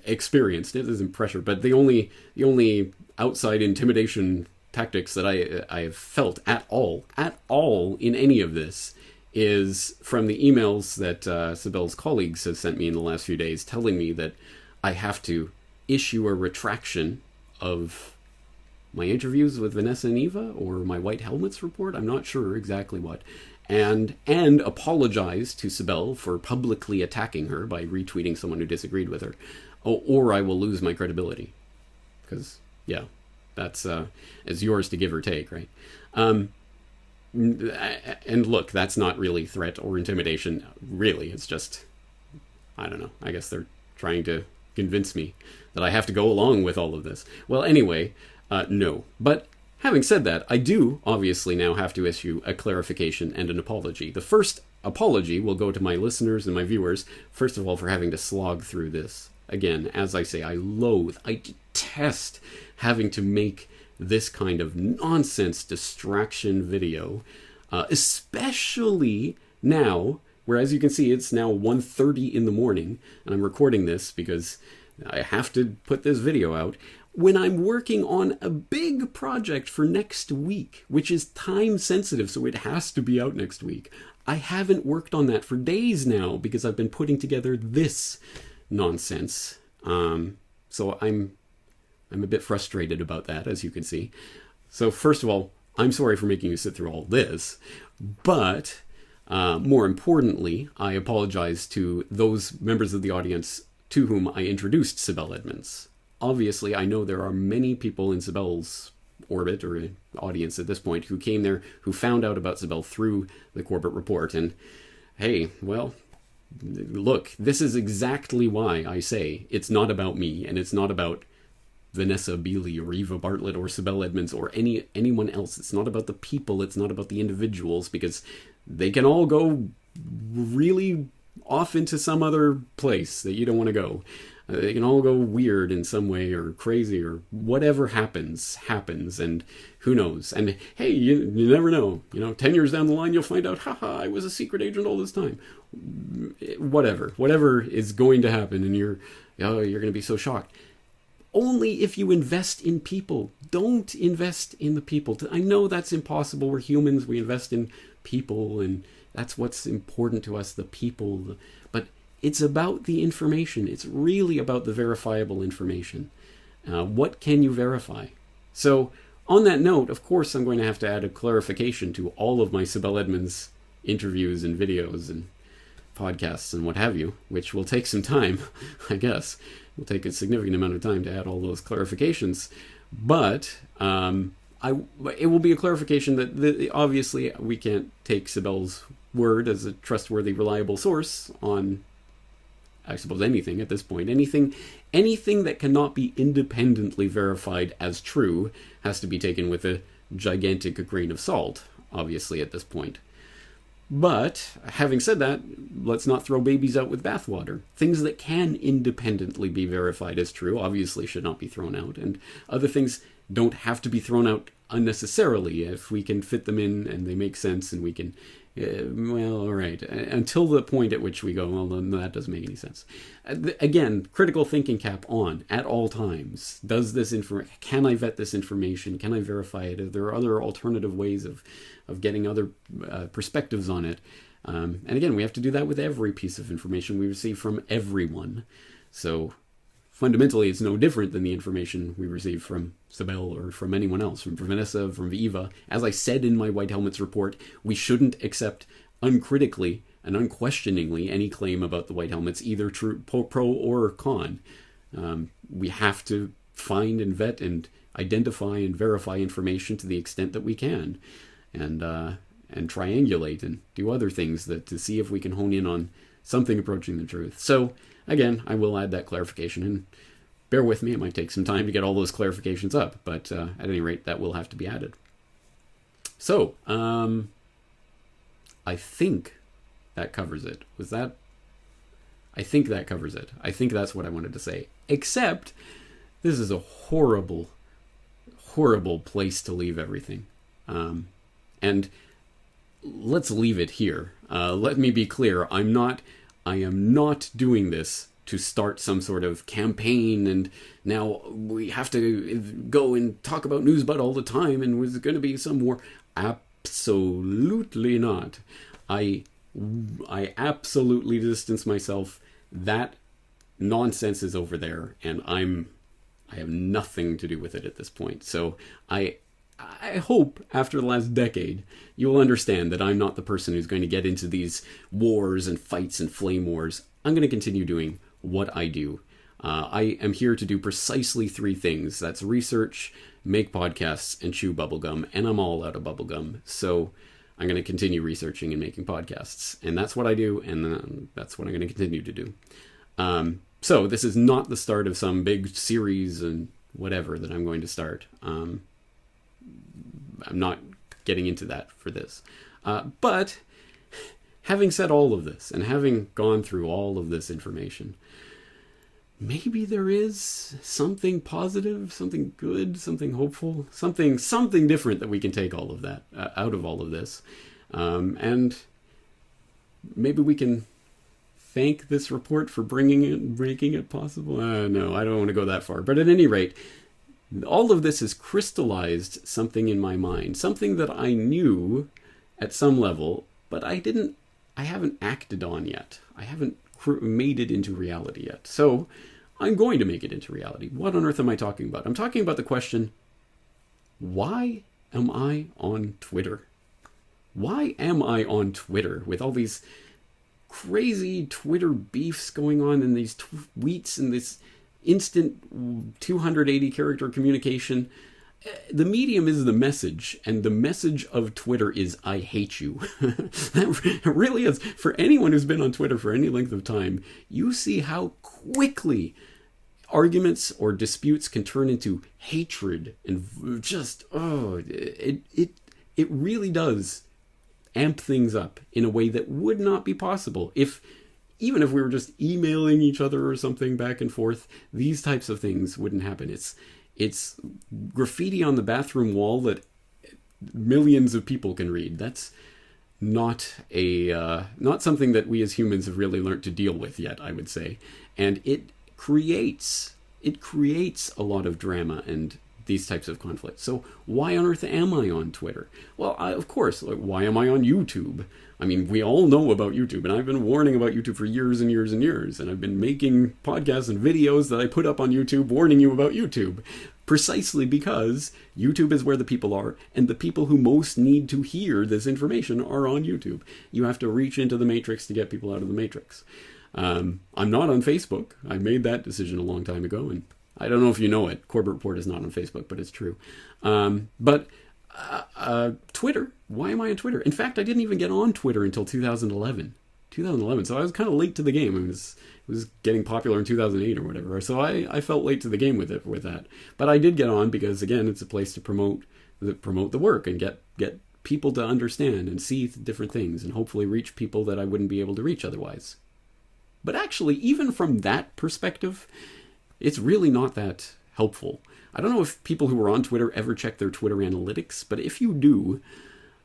experienced, it isn't pressure, but the only outside intimidation tactics that I have felt at all in any of this is from the emails that Sibel's colleagues have sent me in the last few days telling me that I have to issue a retraction of my interviews with Vanessa and Eva or my White Helmets report. I'm not sure exactly what. And apologize to Sibel for publicly attacking her by retweeting someone who disagreed with her. Or I will lose my credibility. Because, yeah, that's is yours to give or take, right? And look, that's not really threat or intimidation. Really, it's just, I don't know. I guess they're trying to convince me that I have to go along with all of this. Well, anyway, no. But having said that, I do obviously now have to issue a clarification and an apology. The first apology will go to my listeners and my viewers, first of all, for having to slog through this. Again, as I say, I detest having to make this kind of nonsense distraction video, especially now, where as you can see, it's now 1:30 in the morning, and I'm recording this because I have to put this video out, when I'm working on a big project for next week, which is time sensitive, so it has to be out next week. I haven't worked on that for days now because I've been putting together this nonsense. So I'm a bit frustrated about that, as you can see. So first of all, I'm sorry for making you sit through all this, but more importantly, I apologize to those members of the audience to whom I introduced Sibel Edmonds. Obviously, I know there are many people in Sibel's orbit or audience at this point who came there, who found out about Sibel through the Corbett Report. And hey, well, look, this is exactly why I say it's not about me, and it's not about Vanessa Beeley or Eva Bartlett or Sibel Edmonds or anyone else. It's not about the people. It's not about the individuals, because they can all go really off into some other place that you don't want to go. They can all go weird in some way or crazy or whatever happens, and who knows. And hey, you never know. 10 years down the line, you'll find out, haha, I was a secret agent all this time. Whatever is going to happen, and you're going to be so shocked. Only if you invest in people. Don't invest in the people. I know that's impossible. We're humans. We invest in people, and that's what's important to us, the people. But It's about the information. It's really about the verifiable information. What can you verify? So on that note, of course, I'm going to have to add a clarification to all of my Sibel Edmonds interviews and videos and podcasts and what have you, which will take some time, I guess. It will take a significant amount of time to add all those clarifications. But it will be a clarification that obviously we can't take Sibel's word as a trustworthy, reliable source on, I suppose, anything at this point. Anything that cannot be independently verified as true has to be taken with a gigantic grain of salt, obviously, at this point. But, having said that, let's not throw babies out with bathwater. Things that can independently be verified as true obviously should not be thrown out, and other things don't have to be thrown out unnecessarily if we can fit them in and they make sense and we can, well, all right, until the point at which we go, well, then that doesn't make any sense. Again, critical thinking cap on at all times. Can I vet this information? Can I verify it? Are there other alternative ways of getting other perspectives on it? And again, we have to do that with every piece of information we receive from everyone. So fundamentally, it's no different than the information we receive from Sibel or from anyone else, from Vanessa, from Eva. As I said in my White Helmets report, we shouldn't accept uncritically and unquestioningly any claim about the White Helmets, either true, pro or con. We have to find and vet and identify and verify information to the extent that we can, and triangulate and do other things to see if we can hone in on something approaching the truth. So again, I will add that clarification, and bear with me, it might take some time to get all those clarifications up, but at any rate, that will have to be added. So, I think that covers it. I think that covers it. I think that's what I wanted to say. Except, this is a horrible, horrible place to leave everything. And let's leave it here. Let me be clear, I am not doing this to start some sort of campaign and now we have to go and talk about Newsbud all the time and there's going to be some war. Absolutely not. I absolutely distance myself. That nonsense is over there and I have nothing to do with it at this point. So I hope after the last decade, you will understand that I'm not the person who's going to get into these wars and fights and flame wars. I'm going to continue doing what I do. I am here to do precisely 3 things. That's research, make podcasts, and chew bubblegum. And I'm all out of bubblegum. So I'm going to continue researching and making podcasts. And that's what I do. And that's what I'm going to continue to do. So this is not the start of some big series and whatever that I'm going to start. I'm not getting into that for this. But having said all of this and having gone through all of this information, maybe there is something positive, something good, something hopeful, something different that we can take all of that out of all of this. And maybe we can thank this report for making it possible. No, I don't want to go that far. But at any rate, all of this has crystallized something in my mind, something that I knew at some level, but I haven't acted on yet. I haven't made it into reality yet. So I'm going to make it into reality. What on earth am I talking about? I'm talking about the question, why am I on Twitter? Why am I on Twitter with all these crazy Twitter beefs going on and these tweets and this instant 280 character communication? The medium is the message, and the message of Twitter is I hate you. That really is. For anyone who's been on Twitter for any length of time, you see how quickly arguments or disputes can turn into hatred and just, it really does amp things up in a way that would not be possible even if we were just emailing each other or something back and forth. These types of things wouldn't happen. It's graffiti on the bathroom wall that millions of people can read. That's not something that we as humans have really learned to deal with yet, I would say. And it creates a lot of drama and these types of conflicts. So why on earth am I on Twitter? Well, of course, why am I on YouTube? I mean, we all know about YouTube, and I've been warning about YouTube for years and years and years, and I've been making podcasts and videos that I put up on YouTube warning you about YouTube, precisely because YouTube is where the people are, and the people who most need to hear this information are on YouTube. You have to reach into the matrix to get people out of the matrix. I'm not on Facebook. I made that decision a long time ago, and I don't know if you know it. Corbett Report is not on Facebook, but it's true. But Twitter. Why am I on Twitter? In fact, I didn't even get on Twitter until 2011. So I was kind of late to the game. It was getting popular in 2008 or whatever. So I felt late to the game with that. But I did get on because, again, it's a place to promote the work and get people to understand and see different things and hopefully reach people that I wouldn't be able to reach otherwise. But actually, even from that perspective, it's really not that helpful. I don't know if people who are on Twitter ever check their Twitter analytics, but if you do,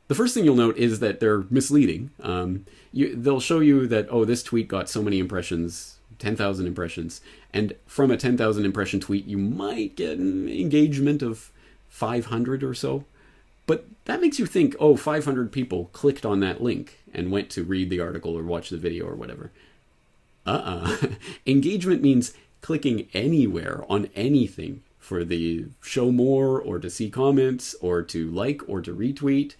the first thing you'll note is that they're misleading. They'll show you that, oh, this tweet got so many impressions, 10,000 impressions, and from a 10,000 impression tweet, you might get an engagement of 500 or so. But that makes you think, oh, 500 people clicked on that link and went to read the article or watch the video or whatever. Engagement means clicking anywhere on anything for the show more or to see comments or to like or to retweet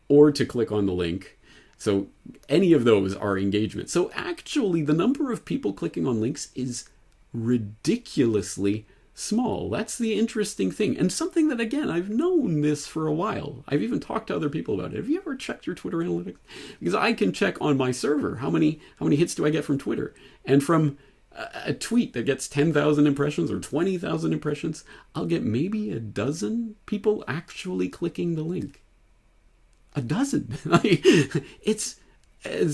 or to click on the link. So any of those are engagement. So actually the number of people clicking on links is ridiculously small. That's the interesting thing. And something that, again, I've known this for a while. I've even talked to other people about it. Have you ever checked your Twitter analytics? Because I can check on my server how many hits do I get from Twitter. And from a tweet that gets 10,000 impressions or 20,000 impressions, I'll get maybe a dozen people actually clicking the link. A dozen. It's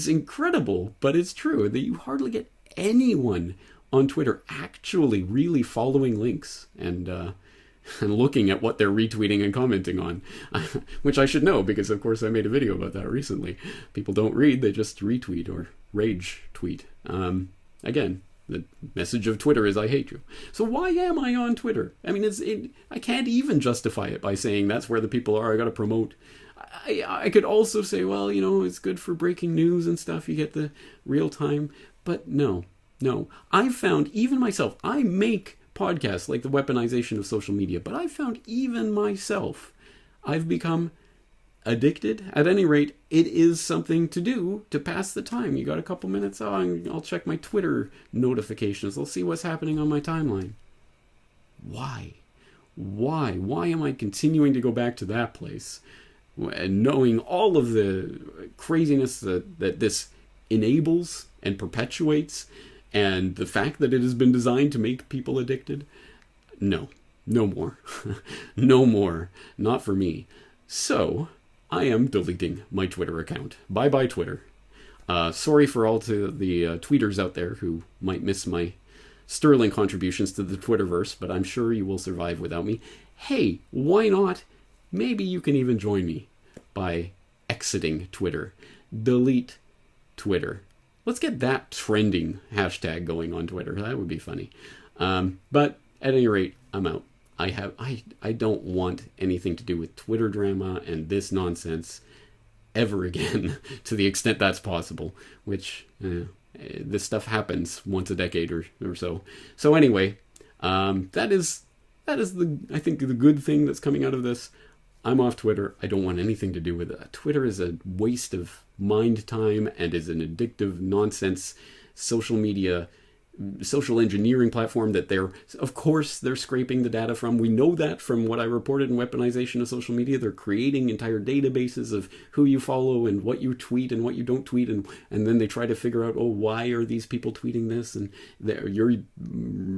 incredible, but it's true that you hardly get anyone on Twitter actually really following links and looking at what they're retweeting and commenting on, which I should know because, of course, I made a video about that recently. People don't read, they just retweet or rage tweet. Again, the message of Twitter is I hate you. So why am I on Twitter? I mean, I can't even justify it by saying that's where the people are. I got to promote. I could also say, well, it's good for breaking news and stuff. You get the real time. But no. I've found, even myself, I make podcasts like the weaponization of social media, but I've found even myself, I've become addicted. At any rate, it is something to do to pass the time. You got a couple minutes? Oh, I'll check my Twitter notifications. I'll see what's happening on my timeline. Why? Why am I continuing to go back to that place? And knowing all of the craziness that this enables and perpetuates, and the fact that it has been designed to make people addicted? No more. No more. Not for me. So, I am deleting my Twitter account. Bye-bye, Twitter. Sorry for all to the tweeters out there who might miss my sterling contributions to the Twitterverse, but I'm sure you will survive without me. Hey, why not? Maybe you can even join me by exiting Twitter. Delete Twitter. Let's get that trending hashtag going on Twitter. That would be funny. But at any rate, I'm out. I don't want anything to do with Twitter drama and this nonsense ever again, to the extent that's possible, which this stuff happens once a decade or so. So anyway, that is I think the good thing that's coming out of this. I'm off Twitter. I don't want anything to do with it. Twitter is a waste of mind time and is an addictive nonsense social engineering platform that of course they're scraping the data from. We know that from what I reported in Weaponization of Social Media. They're creating entire databases of who you follow and what you tweet and what you don't tweet, and then they try to figure out, why are these people tweeting this? And you're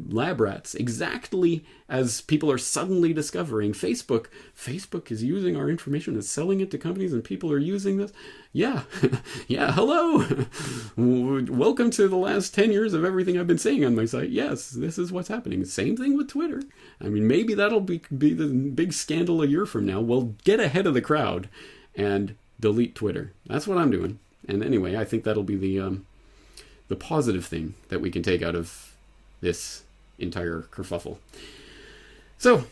lab rats. Exactly as people are suddenly discovering Facebook is using our information and selling it to companies, and people are using this. Yeah, hello. Welcome to the last 10 years of everything I've been saying on my site. Yes, this is what's happening. Same thing with Twitter. I mean, maybe that'll be the big scandal a year from now. Well, get ahead of the crowd and delete Twitter. That's what I'm doing. And anyway, I think that'll be the positive thing that we can take out of this entire kerfuffle. So,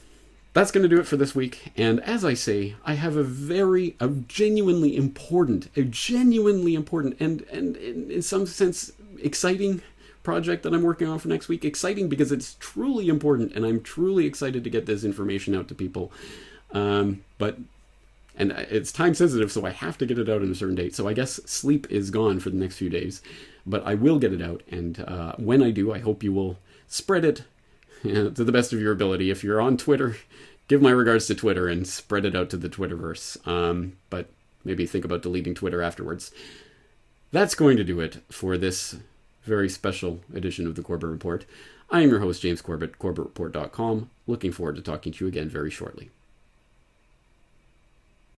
that's going to do it for this week. And as I say, I have a genuinely important, and in some sense exciting project that I'm working on for next week. Exciting because it's truly important, and I'm truly excited to get this information out to people. But it's time sensitive, so I have to get it out on a certain date. So I guess sleep is gone for the next few days, but I will get it out. And when I do, I hope you will spread it to the best of your ability. If you're on Twitter, give my regards to Twitter and spread it out to the Twitterverse. But maybe think about deleting Twitter afterwards. That's going to do it for this very special edition of the Corbett Report. I am your host, James Corbett, corbettreport.com. Looking forward to talking to you again very shortly.